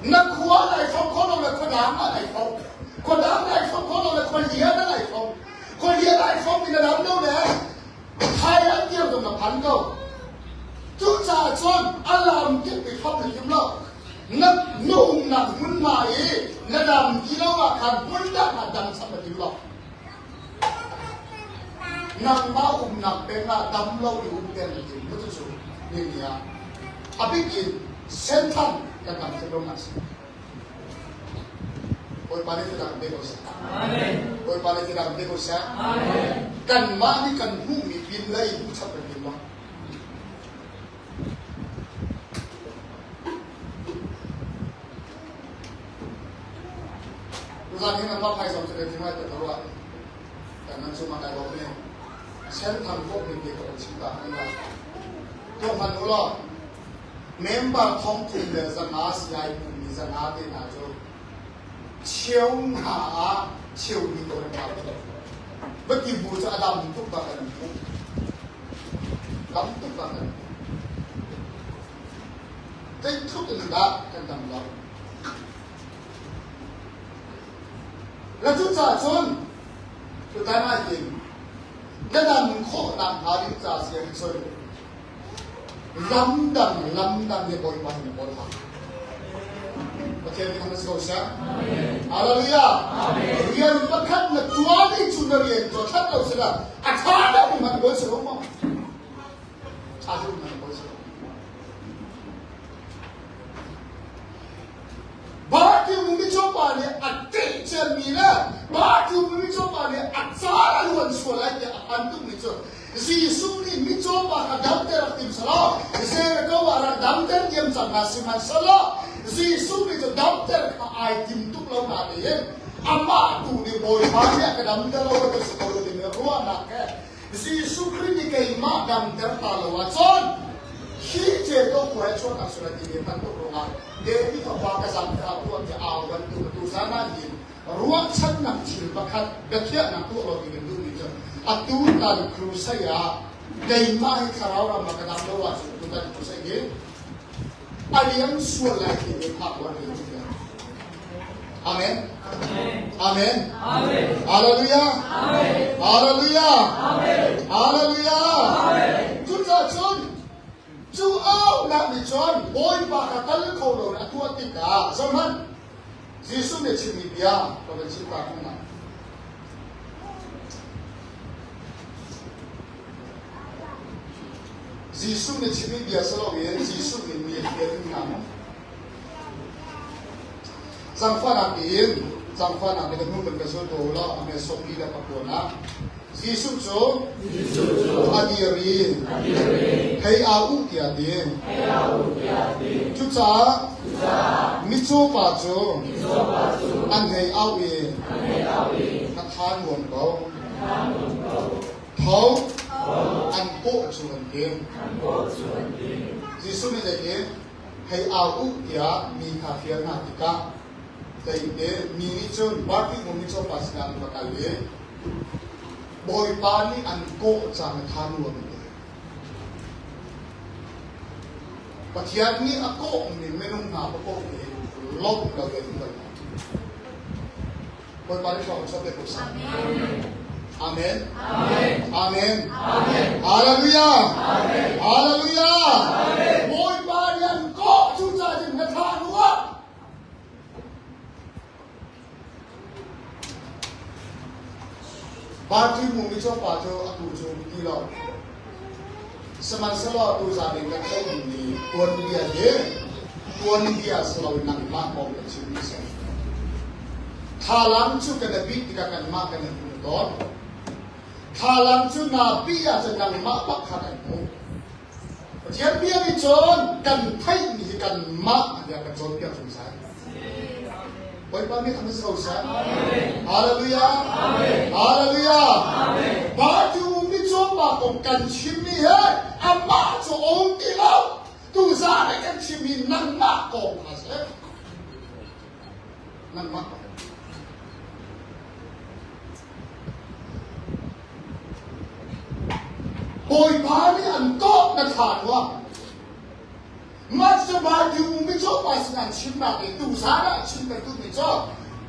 [SPEAKER 2] nak kuat lagi kau nak kodam lagi kodam lagi kau nak kuliah lagi kuliah lagi di dalam tu deh, hai dia tu nak pandau, tu cakap alam kita kau boleh kimlau, nak nung nak munmai, nak dalam kilau akan bunda nak dalam sama kimlau, nak mau nak pengat dalam lau di umpian itu, betul ni ya, tapi ini Sentan datang sebelum nasi. Oi paling tidak begosa. Amin. Oi paling tidak begosa. Amin. Kan mani kan bumi bilai ucap berlima. Tuhan ini nampak hai sama sekali cuma terlalu. Karena cuma ada orang sentan kok ni kita cinta ini. Tuhan Allah. Member ท้องถิ่นเดือนสนาสยายปุ่มมีสนาเดนาโจเชี่ยวหาเชี่ยวมีตัวมาเมื่อกี้บูชาดำทุกประการดำทุกประการได้ทุกอย่างกันดำเราแล้วจุดจ่าชนสุดท้ายมาจริงก็ดำโคดำหาดิจ่าเสียงชนlamdam dia boleh mahu ni boleh. Macam ni kami sekalian. Haleluya. Dia berkat nak tuan ini sudah dia jodoh tahu sudah. Ada pun mana boleh serumah. Ada pun mana boleh serumah. Bagi mumi coba ni adik cermina. Bagi mumi coba ni acara luar sekolah dia antum ni coba. Yesus ni mencoba kadang teraktif salah. Saya kau orang damter diam sana siman salah. Yesus ni tu damter kai tim tu lau nak dia. Amma tu ni boleh banyak kadang damter lau tu sekolah di meruah nak ke. Yesus ni kai mak damter talu wajon. Hije tu kuat cuak nak surat ini pantuk rumah. Dia ni tu baca sampai aku dia awan tu sana ni. Ruang cak nak cil bakat bekia nak tu lau di gedung ni. Aturan kru saya dari mai karau maka dalam doa aturan kru saya aliam suara ini apa ini amin amin amin haleluya amin haleluya amin haleluya kita John jual nak John boy bakal kalau aturan kita zaman Yesus ni cimi dia kalau cinta kita Yesus ni cimi biasa loh ya, Yesus ni dia ni nama. Sampai nak kita mungkin besok dola, ame sopi dapat dola. Yesus tu, adiri, hei au tiada, cuca, mico pacu, an hei au ye, katan won kau, thau. An po chuan game Yesus ni jadi hei au ya mi kafir na tika jadi mi ni chun baki mo ni chon pasna bakal ye boy pani an ko chang than wo ni patian ni ako ni menung na ko ni log ka ge ni boy pani ko sa pe ko sa Amin. Amin. Amin. Amin. Haleluya. Amin. Haleluya. Amin. Boy barian ko sudah di mata บาที่มุมมิชอบป่าเธออกุจูกี่หลอกสมันสลอตูซาเองก็แค่มีคนเดียเย่คนเดียสลาวินังมากมองเป็นชีวิตเสทาลังชุกันบิดกันมากกันเป็นต้นทาลังชุนาปีอาจจะนังมากปักขัดกันมุเทียบเบี้ยมิจนกันไทยมีกันมากเดียกันจนเบี้ยสงสัยไว้ป้ามีทำให้เราเสียฮาเลลูยาฮาเลลูยาบาจูมิจนมาตรงกันชิมีเฮอามาจะองค์เราตูซาในกันชิมีนั่งมากกองมาเสียนั่งมากโอยพานี่อันก็นักขานว่ามาสบายอยู่ไม่ชอบไปสนามชิมมาเองดูสาระชิมกันดูไม่ชอบ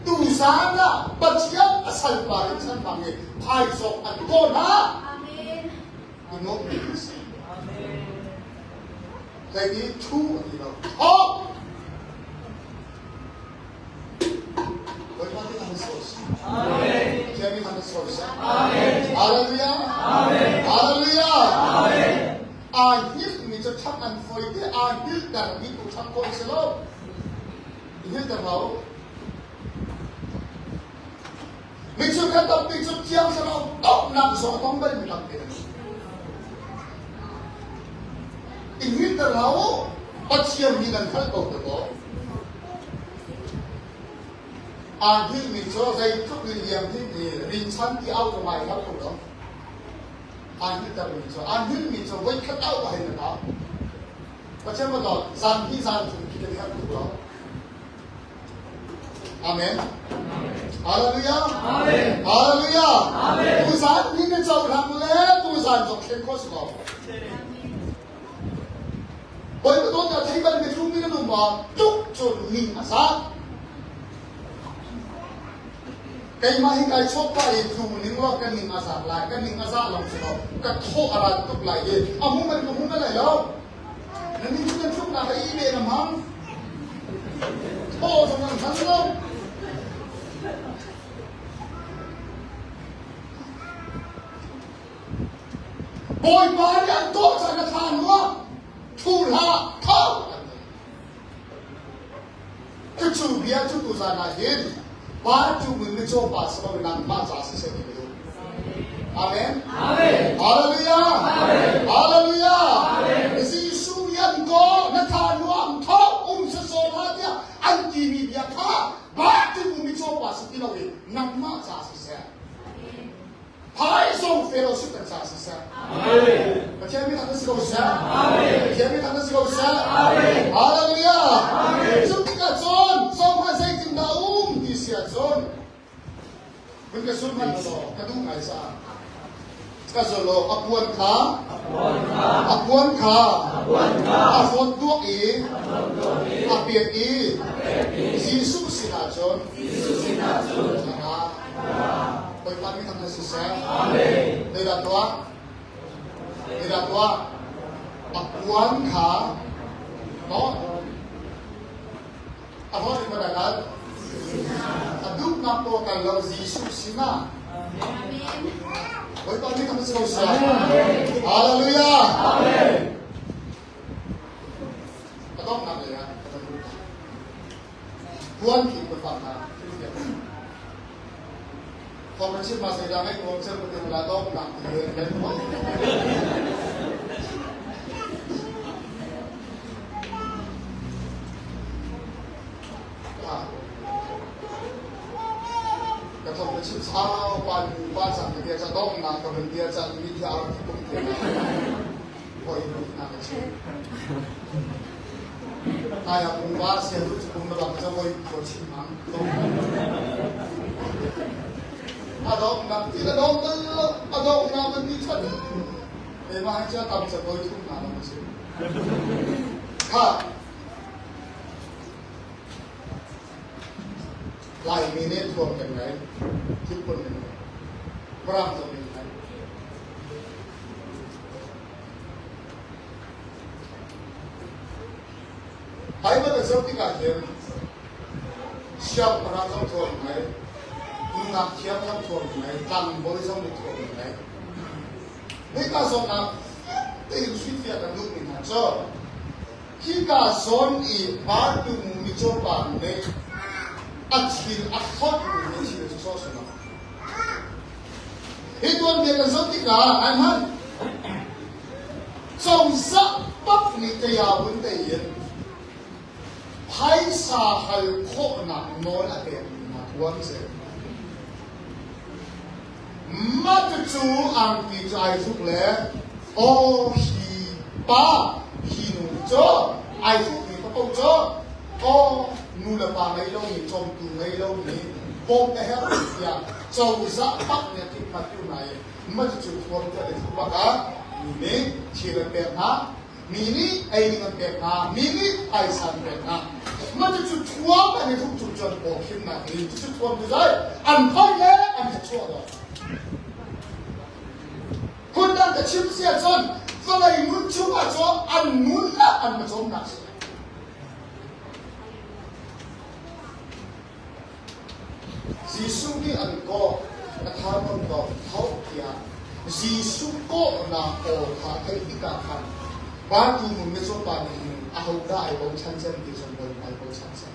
[SPEAKER 2] ดูสาระปัจจัยอาศัยบาริชันบางเองพายศพอันก็นะyou know this แต่นี้ทู่ที่เราทอดโดยมาที่ทำโซสเชื่อมีทำโซสฮาเลลูยาฮาเลลูยาอาฮิลมีจะทำอันฟอยที่อาฮิลแต่มีผู้ทำคนสโลปฮิลแต่เรามีจุดกันต้องมีจุดเที่ยวสโลปต้องนำส่งต้องไม่มีลำเอียงฮิลแต่เราปัจจัยมีกันทั้งตัวตัวอาฮิลมีจุดใจทุกเรื่องที่มีริชันที่เอาตัวมาแล้วตัว Anhil tak begitu. Anhil begitu. Wei kata apa ini tak? Macam mana? Zanhi zanhi kita lihat dulu. Amin. Haleluya. Haleluya. Tuhan ini jauh ramai. Tuhan jauh kekos kau. Wei betul tak? Tiba di rumah rumah tuk jauh ni asal. Kaya mahingay chopa itu meningwa kaning asal lah, kaning asal lang sila. Katho arat tu lagi. Amungan lah yo. Nanti kita cuma nak ibe namang. Oh, jangan jangan. Boy bari anto sangat hanwa. Tula kau. Kecubian tu sana hin. Baju mengejar pasal dengan masa sesuatu itu. Amin. Haleluya. Haleluya. Yesus yang kau nak tahu kau sesuatu dia anti dia kah. Baju mengejar pasal itu dengan masa sesuatu. Hai song fellowship dan sesuatu. Amin. Macam ni tak sesuatu. Amin. Macam ni tak sesuatu. Amin. Haleluya. Suka John, song masih tinggal John, mereka sulman lo, kadung aisa. Sekarang lo, apuan ka, afon dua apian Yesus sina John, nah, baik kami tanpa susah. Tidak tua, apuan ka, no, apa yang berdekat? Aduk napo kalau Yesus sina. Amin. Boleh kami kami selesai. Haleluya. Amin. Aduk napo ya. Tuhan kita berkata. Kalau macam masa jangan ngomong seperti meladok nak dan Kalau macam sahaja pan sang dia jadong nak kalau dia jadi dia orang itu mungkin, boleh nak macam. Ayah pembuat seru pun dalam jawab coaching mang. Adong nak tidak adong nak mendikat. Memang aja tak bisa boleh tu nak macam. Ha. Lai minit pun kenai, cip pun kenai, perang pun kenai. Hai pada seperti kajian, siap perang pun kenai, ngạc khiếp thăm thuộc này tăng bối trong được thuộc này mấy cả son nào tiền suy phiền là lúc mình hạt cho khi cả son ý bán được mình cho bạn này ăn chín ăn thoát mình chỉ được cho số nào hết tuần việc là rất thích cả anh hơn trong sắc bắc này cái áo vấn đề gì hay sa hay khổ nặng nói là cái mà quan trọng mà chú ăn thì trái thuốc lẽ ô hi ba hi nụ cho ai thuốc thì có câu cho ô nụ là ba mấy lâu thì trong từ mấy lâu thì bom cái hết rồi châu giá bắc này thì mà kiểu này mà chú thuốc cho để thuốc bạc á mình chỉ là đẹp ha mini ai dengan pekna mini ai san pekna macam tu tua mana tu tujuan bokim nak ni tu tua tu zai an phai le an chua do kun dan ke chim sia chon falai mun chu ma cho an mun la an ma chom nak Jisu ni an ko na thamon do thau kia Jisu ko na ko kha thai ika khanบ้านที่มึงไม่ชอบบ้านนี้เอาได้บางชั้นชั้นที่สมบูรณ์ไปบางชั้นชั้น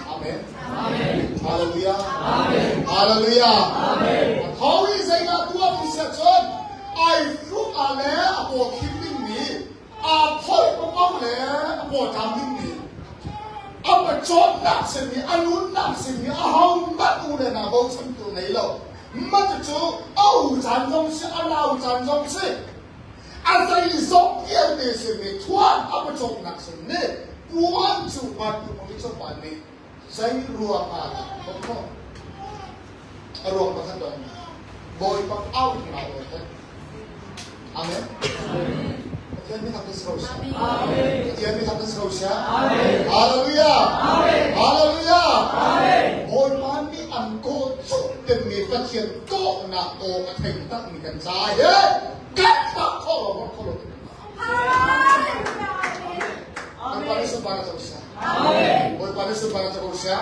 [SPEAKER 2] อาเมนอาเมนฮาเลลูยาอาเมนฮาเลลูยาอาเมนเขาอีเซงาตัวพิเศษชนไอ้ลูกอะไรอาโบคิดดิ้งมีอาพ่อยก็ต้องเลยอาโบทำดิ้งมีอาไปชนหนักสิ่งนี้อานุนหนักสิ่งนี้อาห้องบัดอูเลยนะบางชั้นตัวไหนเรามันจะจูเอาจันทร์สิอาเราจันทร์สิอาศัยสองเยี่ยมในสิ่งนี้ทวนเอาไปจงหนักสิ่งนี้กวนจูบันอยู่บนชั้นบนนี้ใช้รัวมาผมก็รวมกันทั้งบอยปักเอาหนาเลยอาเมนเทียนไม่ทำเป็นสโลชาเทียนไม่ทำเป็นสโลชาฮาเลลูยาฮาเลลูยาบอยมันมีอันโกจุดเป็นมีประเทียนโตนาโตกระเทงตั้งมีกันใจเฮ้กัดปากคอเราคอเราอันปานิสุบานาจักรชาโอยปานิสุบานาจักรชา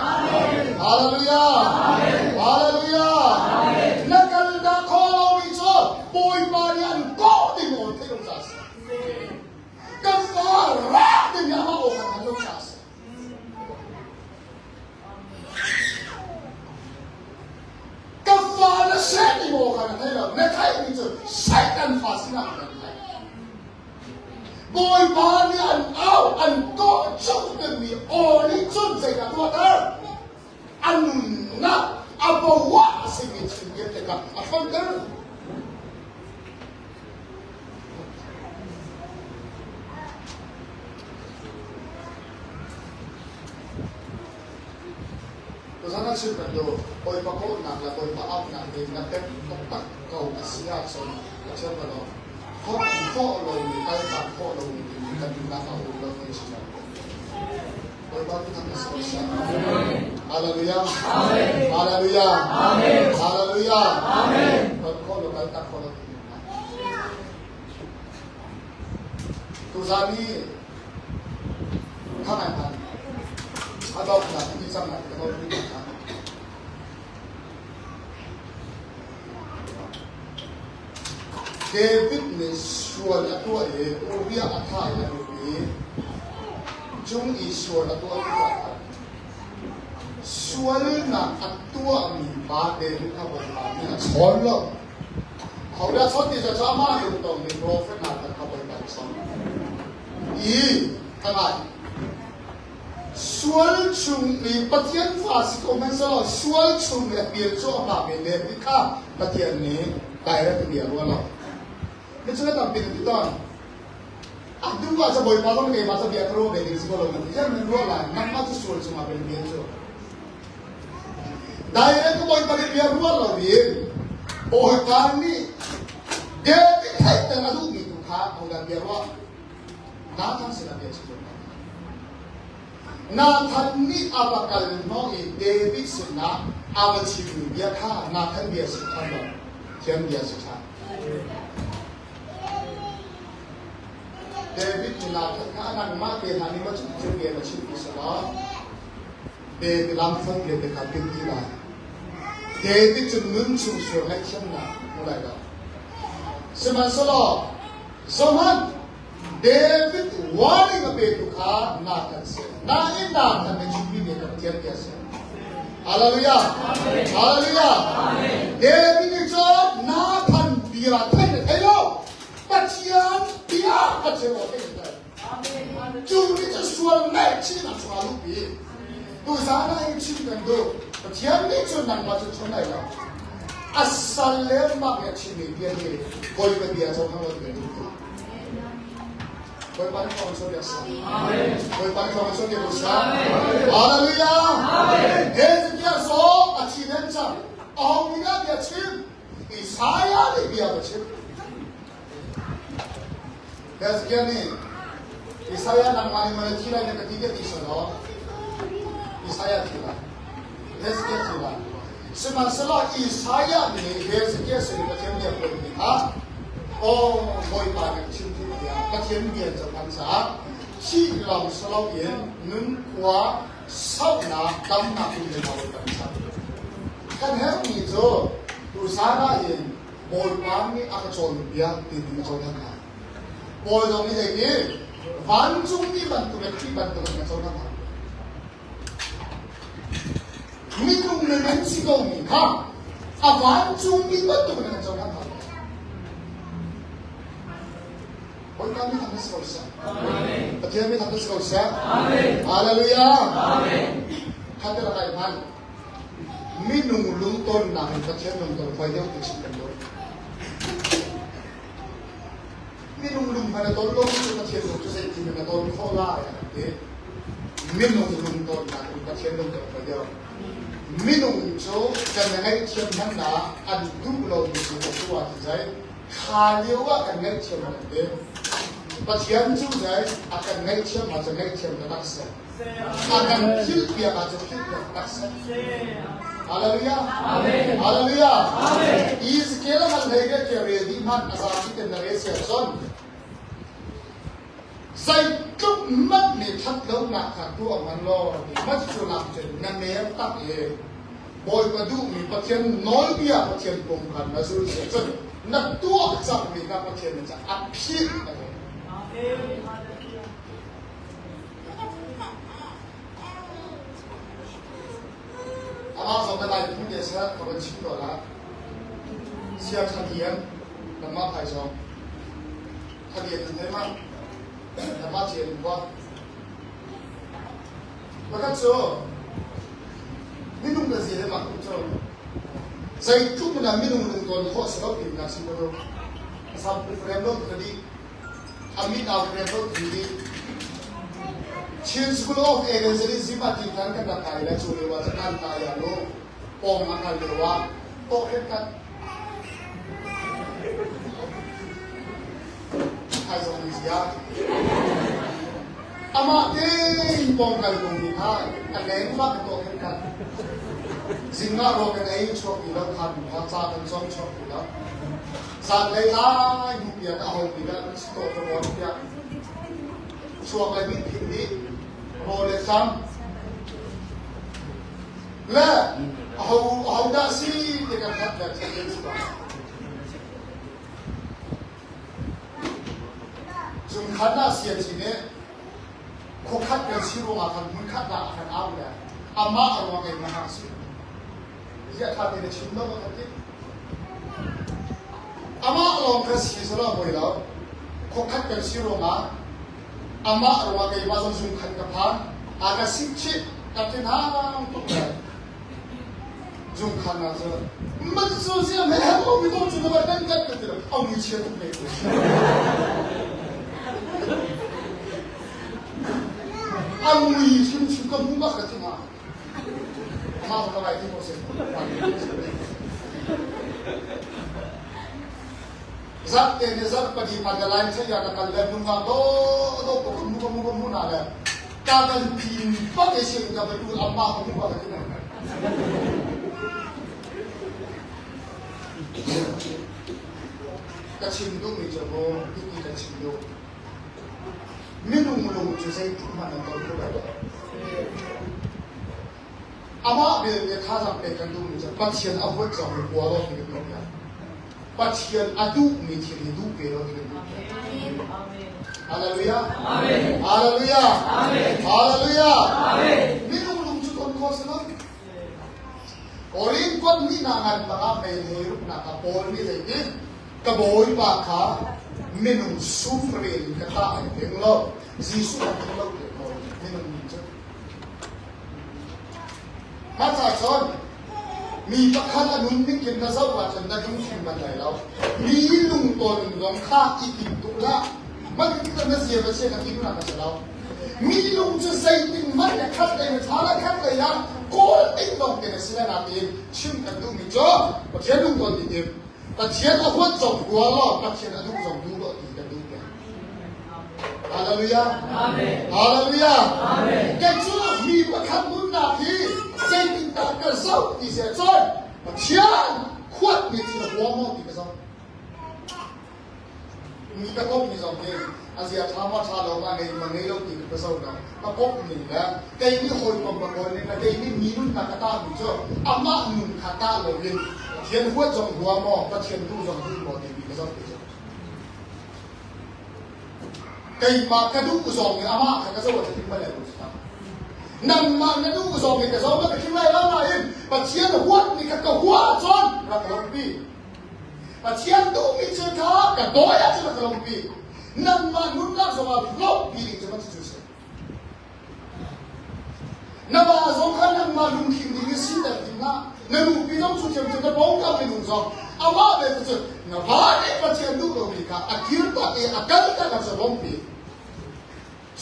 [SPEAKER 2] ฮาเลลูยาฮาเลลูยานักการดาคอเรามีชอบโอยปานิอันโกดิโมเทโลจัสกัฟฟาระดิยามาโอคันโลจัสกัฟฟาระเชดิโมคันเทโลในไทยมีจุดใช้กันฟาสินากันบอยบานี่อันเอาอันก็ชุดเดิมมีโอนี่ชุดเสียตัวเธออันนับอับวะสิ่งที่เกิดกับอัฟเดอร์ตัวนั้นชื่อกันดูบอยปะโกนหนักและบอยปะอัพหนักเองนับเป็นต้องตักเก่าอาศิยาชนและเชื่อกันดูข้อเรามีการตัดข้อเรามีการดูแลเราเราไม่ใช่โดยบางทีทำให้สงสารฮาเลลูยาฮาเลลูยาฮาเลลูยาข้อเราการตัดข้อเราตัวสามีข้าไหนกันอาดอกหนักที่ซ้ำหนักเราไม่ได้ทำเดวิดเนี่ยชวนตัวเองโอเบียอัฐายอย่างนี้จงอีชวนตัวที่ว่าชวนนักตัวมีบาเดวิดเขาบอกว่าเนี่ยชวนแล้วเขาเรียกชวนที่จะจำมาอยู่ตรงนี้โปรเฟตนักเขาบอกว่าชวนอีขนาดชวนชุมมีปฏิญาณฟาสิโกมันสละชวนชุมเนี่ยเบียดโจ้มาเป็นเดวิดข้าปฏิญาณนี้ตายแล้วเบียดรัวเรานี่ฉันทำเป็นที่ตอนดูว่าจะบ่อยมาต้องเกี่ยมาจะเบียดรัวเป็นสิ่งที่เราไม่ได้ยังมันรัวอะไรนั่นมาจะชวนชุมมาเป็นเบียดโจ้ได้แล้วก็บ่อยมาเป็นเบียดรัวเราเบียดโอ้ยการนี้เดวิดให้แต่ละลูกมีทุกข้าเอาการเบียดรัวน้าทั้งสิ้นเบียดโจ้นาทันนี่อาบกัลน้องเดวิดสินะอาบชิวเบียดข้านาทันเบียดสิทันเราเทียมเบียดสิทันเดวิดนี่นาทันข้านั่งมาเตียนหานี่มาจุดเทียมเบียดมาชิวพิสระเดวิดลำฟังเบียดไปขัดเป็นที่ไร David to nun to show like him now. Mulaga. Seman solo. Zaman David warning a bit to car not and say. Na in that and the Jubilee make a tear gas. Hallelujah. Hallelujah. David is all na pan be a ten. Hello. But here be a but you are Jubilee just to a match in a swallow. Duzana in children do. But here needs to not much to know. A solemn magachini, dear me, boy will be as a hundred and two. Boy, but also your son. Boy, but also your son. Hallelujah. Here's the dear soul, a chinenza. Oh, we got your chip. Isaiah, the other chip. There's again. Isaiah, and my Malatina, and the ticket is all. Isaiah, let's get to that. Semasala Isaiah ni Hezekiah sini macam dia boleh ha. Oh, boy pada cinta dia, macam dia jangan sah. Si lam salau yen nun kuah sauna dam nak pun dia mahu tak. Kan hal ni jo, usara yen boy pani akacol dia di macam mana. Boy dong ni lagi, banjung ni bantu macam mana. Minum dengan sigong ha, awan cumi betul dengan jangan ha. Boleh kami tanda sekalian. Amin. Betul kami tanda sekalian. Amin. Haleluya. Amin. Kata rakyat man, minum lungton nak betul lungton fayda untuk sikandor. Minum lung pada tolong itu betul untuk saya cuma tolong khola ya. Minum lungton nak betul lungton fayda. Minum itu kan ngai cium mana ada dulu di sebuah zai kalau akan ngai cium mana pasien tu zai akan ngai cium macam ngai cium terasa akan hilpiah macam hilpiah terasa. Haleluya. Amin. Haleluya. Amin. Is kela malhega kiri di man asal kita narasi son. Sai cuk mat ni thắt lâu nak tu aman lo mat tu nak je nan ne tak ye boy padu mi pathian nol dia pathian pom kan nasul se chen nak tu chak mi ka pathian cha aphi amen. Ama so da lai pun dia sa ko chi do la sia thadian nama phai so thadian ne ma nama cium buat, macam so, minum nasi lemak macam, saya tu pun minum dengan hot serap di nasi baru, sampai frame tadi, amit awal frame tadi, cium sekolah agensi siapa tinggal kan tak kaya, curi wajah kan kaya lo, pom makan lewa, toket kan. Kaisang Asia, ama ding pom kali bumi ha, kaleng mak tu kan, singa rokan ayu chok ilah kan, hasa dan song chok ilah, saat lelah yupian ahok ilah, stok teror dia, suak lagi hindi, boleh sam, le, ahok dah si dekat hati saya suka. 좀 가다 시에지네 코카트 시로 아kan 문카다 akan 아우야 아마 아우가 있는 하시 이제 타비의 침노가 같지 아마 아우가 시서라 보이라 코카트 시로가 아마 아우가 이와서 좀 간가파 아가 식치 같은 하나 또 좀 가나서 맞소시야 매하고 믿어 주는 거 땡땡들 아우 미치게 또 내고 아무리 심심과 문박 같은 거 아마 올라가 있는 곳에 zat te ne zat pagi pagalain saya ada kaldan nunga do muka munada kagal pin pakai sih ka betul amma ko ba ka kacindung ni jabo ini kacindung minum minum tu saya cuma nak tahu berapa อามาเรียนท่าทำเป็นกันดูจะปัจเจียนอาวุธจะหัวเราเป็นตัวอย่างปัจเจียนอาดุมีที่ดูเปเราเป็นตัวอย่างฮาเลลูยาฮาเลลูยาฮาเลลูยานี่ลุงจุดคนโคสนะโอรินคนนี่นางานปราเป็นเฮรุนักโปลนี่เลยนี่กระโบยปากขามินุสุฟรีนกระต่ายเพียงโลกจีสุนักโลกเลยมินุมีจุดมาจากชนมีประคันอนุนไม่กินนะเจ้าว่าฉันได้ยุ่งชิมบันไดแล้วมีลุงตัวหนึ่งลองฆ่าอีกกินตุละมันก็จะเสียไปเช่นกันที่นู่นนะเรามีลุงจะใส่ติ่งมันเนี่ยคัดเลยมันช้าแล้วคัดเลยนะโกลติ้งลงเป็นสิ่งนั้นเองชิมกันดูมีจ้าประเทศลุงตัวนี้ประเทศเอาหัวจงหัวล้อประเทศอนุจงดูก็ดีกันดูกันฮาเลลูยาฮาเลลูยาแกจูมีประคันนุนนาทีเจติตากระเซ้าดีเสียจอยประเทศขวดมีที่หัวมอดีกระเซ้ามีกระทบมีสองเองอาเซียทำว่าชาเรามาในมันในโลกที่กระเซ้าเนาะกระทบหนึ่งแล้วแต่นี่คนบางคนเนี่ยแต่นี่มีนุ่นตากระตาอยู่เจ้าอามาหนุนขาตาเราเองเทียนหัวจงหัวมอประเทศดูจงดูมอดีกระเซ้าเจ้าไก่มากระดูกสองเนี่ยอามาขันกระเซ้าจะทิ้งไปแล้วนั่นมากระดูกสองเนี่ยกระเซ้าไม่ทิ้งไปแล้วนะเองประเทศหัวนี่กระหัวจนรักลงปีประเทศดูมีเชื้อชาติกับตัวยักษ์จะรักลงปีนั่นมานุ่นรักสมาธิลบปีนี้จะมาจุดเสร็จนั่นมาสงครามนั่นมาลุงคิงดีสิ่งเดียวกันนะนั่นลุงปีต้องจุดเสร็จจะป้องกันไม่ลุงสองอาว่าเลยจุดนั่นว่าเนี่ยประเทศดูลงปีค่ะอาคิวตัวเองอาการที่จะลงปี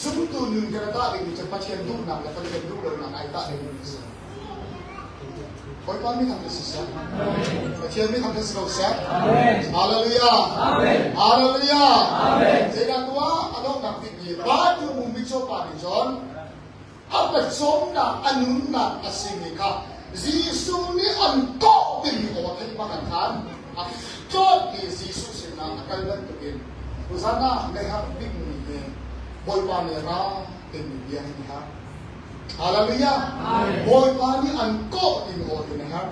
[SPEAKER 2] สุดตัวหนึ่งกระดาษเองจะประเทศดูนั่นแล้วประเทศดูลงนั่นไอ้ตาเองนี่สิคอยป้อนไม่ทำเป็นสิ่งเสียประเทศไม่ทำเป็นสิ่งเสียฮาเลลูยาฮาเลลูยาเจ้าตัวอารมณ์นักติดยีบ้านอยู่มุมวิจารณ์จอนอัปสมนักอนุนักอาศิมิกาจีสุนี่อันโตเป็นมีโอเคมากันทันอักโจที่จีสุสินะอักเลินตัวเองอุษานะไม่ฮับบิ๊กมีเองบอยปานเนี่ยนะเป็นมีเบียร์นี่ฮะฮาเลลูยาบอยปานี่อันโกตินโอตินะครับ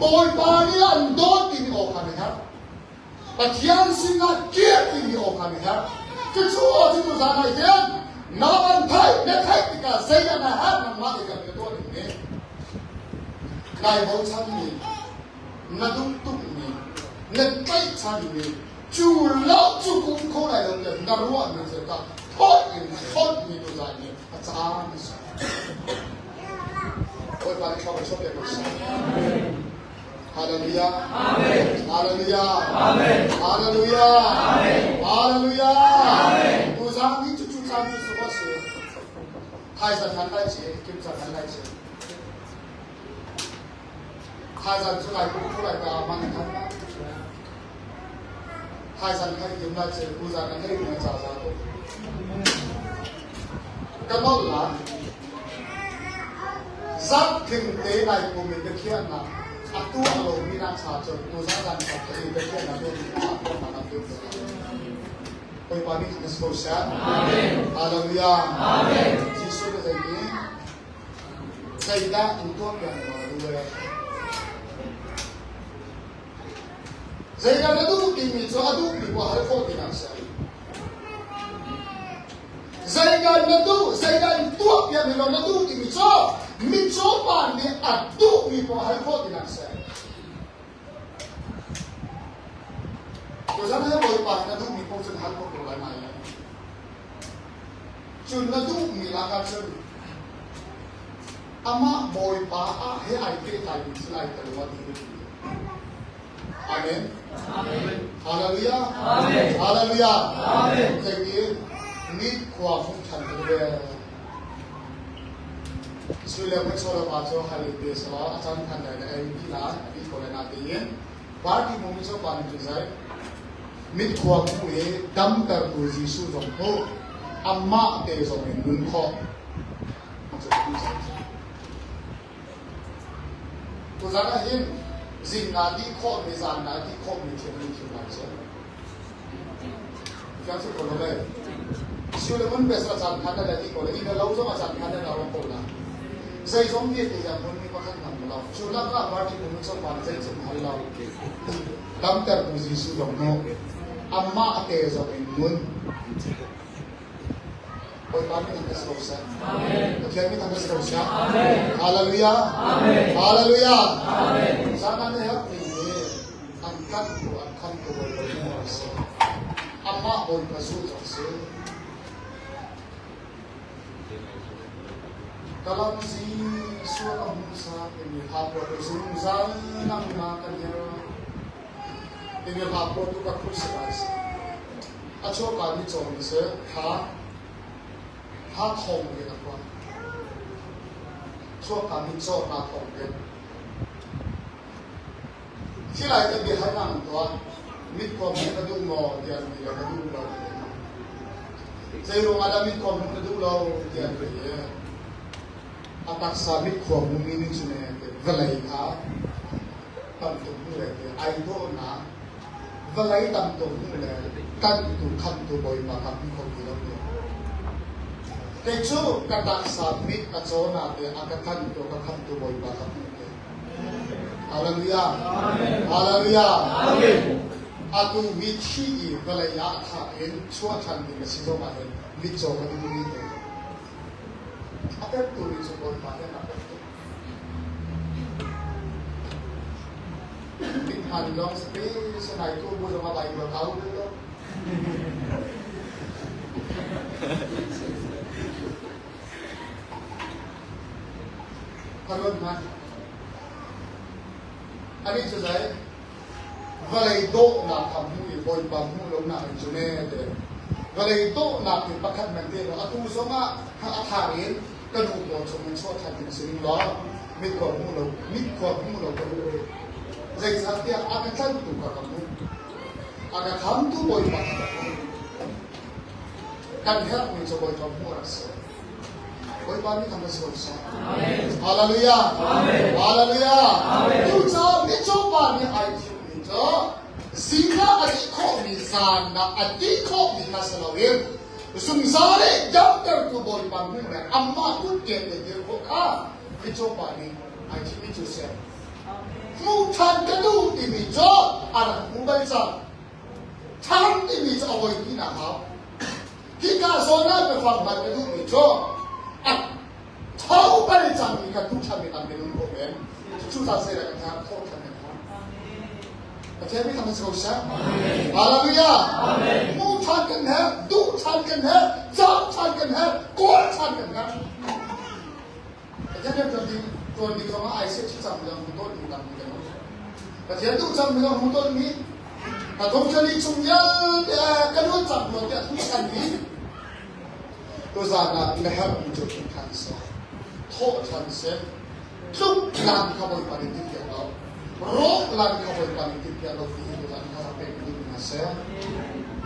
[SPEAKER 2] บอยปานี่อันโดตินโอกันนะครับปัจจัยสิ่งเกี่ยวตินโอกันนะครับจะช่วยที่ตัวสารเดียนน้ำมันไทยเนื้อไทยที่ก็เสียนะฮะมันมาที่กันเป็นตัวนี้นายบอกฉันนี่นัดตุ้มนี่นัดใจฉันนี่จูเล่าจูคุ้มคนอะไรเลยนัดว่ามันจะก็ทอดมีตัวใจนี่อาจารย์โอ้ยบางทีเขาไปชอบอย่างนี้ฮาเลลูยาฮาเลลูยาฮาเลลูยาฮาเลลูยาตัวใจนี่จุดใจนี่สุภาพสิไทยสันทันได้เสียคิมสันทันได้เสียไทยสันสุดท้ายผู้ใดก็มันทันได้ไทยสันใครคิมได้เสียผู้ใจนั้นให้มันจ่าจ่าตัวก็ต้องหลังซักถึงเตะในภูมิเดียนนะอัตตัวเรามีนักชาจนตัวสร้างการขับเคลื่อนเดียนนะตัวที่อาตัวมันตัวไปปานิคสโตเซียฮาเลลูยาจีสุดเลยนี่ใจด้าอินตัวกันมาด้วยใจด้าเนี่ยดูกินมิจฉาดูปีกว่าให้คนที่นั่งเสียZaigan nadu, zaigan tuak yang milo nadu di mico pan ni adu mi po halko di nasa. Kau sana boy pan nadu mi po jen halko kolai maya. Jun nadu mi lakat jen. Ama boy pa he ai ke tai mi selai terima di. Amin. Haleluya. Haleluya. Jadiนี่ความฟุ้งชันกันเลยสุดแล้วไม่ชอบเราบ้าจ้าฮาริเดสละอาจารย์ท่านใดในเอ็มพีลาที่คนนั้นตีเองบางทีมุมชอบบ้านจุดใจมิดความฟุ้งเอดำแต่ดูจีสุจงโตอามาเตะจงเป็นนุ่งข้อตัวนั้นเห็นสิ่งนั้นที่ข้อมีสารนั้นที่ข้อมีเทียมมีเทียมอะไรใช่ไหมยังสุดคนเลยสุดมันเป็นสัจธรรมท่านใดที่คนเลยอินเดียเราจะมาสัจธรรมท่านเราคนละ Zai zong dia tidak pun ni pakai nama lau. Sudah lah parti pemuncul partai semua lau. Lam terposisi dong no. Amma ate zong mun. Oi kami tangga serosa. Amin. Kami tangga serosa. Amin. Haleluya. Amin. Haleluya. Amin. Sana ni hak ni angkat tu boleh amma boleh masuk masuk. Kalau si suara musa ini hapur bersunzang nang makannya ini hapur tu kat kursi. Aco kami cuma se ha thong dia nak buat. So kami cuma ha thong dia. Sila itu biar nang tuan mit kom kita tu mau dia ni kita tu lau. Saya rumah ada mit kom kita tu lau dia ni. Atak sabit kom mungkin ini cuma velai ka tam tu mulai ai tu na velai tam tu mulai kan tu kan tu boy makan kom kita tu. Kecu kata sabit kacau na dia akan kan tu boy makan. Haleluya. Haleluya. Amin. Aku wici velai ya thain cuacan di sini macam bicara dengan ini. Apa tu bicara macam apa tu? Bintang long sepi senai tu boleh mabai berkau tu. Kalau mana? Ani tu saya. Valai do na kamu boy bamu lo na june de valai do na ke pakat man de atu songa ha atharin kanu ko chong chho than tin sing lo mit ko mu lo ko zai sa tia aka chan tu ka kamu aka kham tu boy ba kan help me to boy kamu ras boy ba ni kamu so sa amen haleluya amen haleluya amen tu sa mi cho ba ni ai Sehingga adikku ni sana, adikku ni kasalawin. Sungsare jam tertubol pamulai, amma tu kete dirbuka. Dicoba ni, aji itu saya. Mutan kedua ini jo, anak mungkin sah. Tan ini jo awal ini nak. Kita zona berfaham kedua ini jo. Tahu pada jam ini kan tu kami ambil umumnya. Sudah saya kata tahu kami. Kami kami selesai. Haleluya. Mu chankan hai, du chankan hai, jam chankan hai, kol chankan hai. Jadi tuan di rumah aisyah cakap bilang betul ni tak betul. Jadi tu cakap bilang betul ni. Kalau jadi cumya kalau cakap betul dia tu kan ni. Tu sana leher itu kan sah. Thok kan sah. Cuk lam kau pada dia tau. Roh lan kau berpamitin dia lo di dalam harapan hidup nasihat.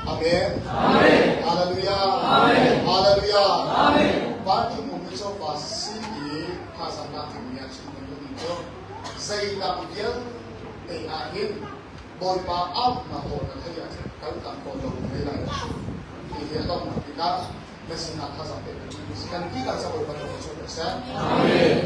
[SPEAKER 2] Amin. Amin. Haleluya. Amin. Haleluya. Amin. Bagi muncul pasti di khazanah dunia cuma itu. Saya tak dia akhir boy maaf nak orang kerja kalau tak kalau mulai. Ini atau kita mesti nak khazanah. Sekarang kita coba berdoa. Amin.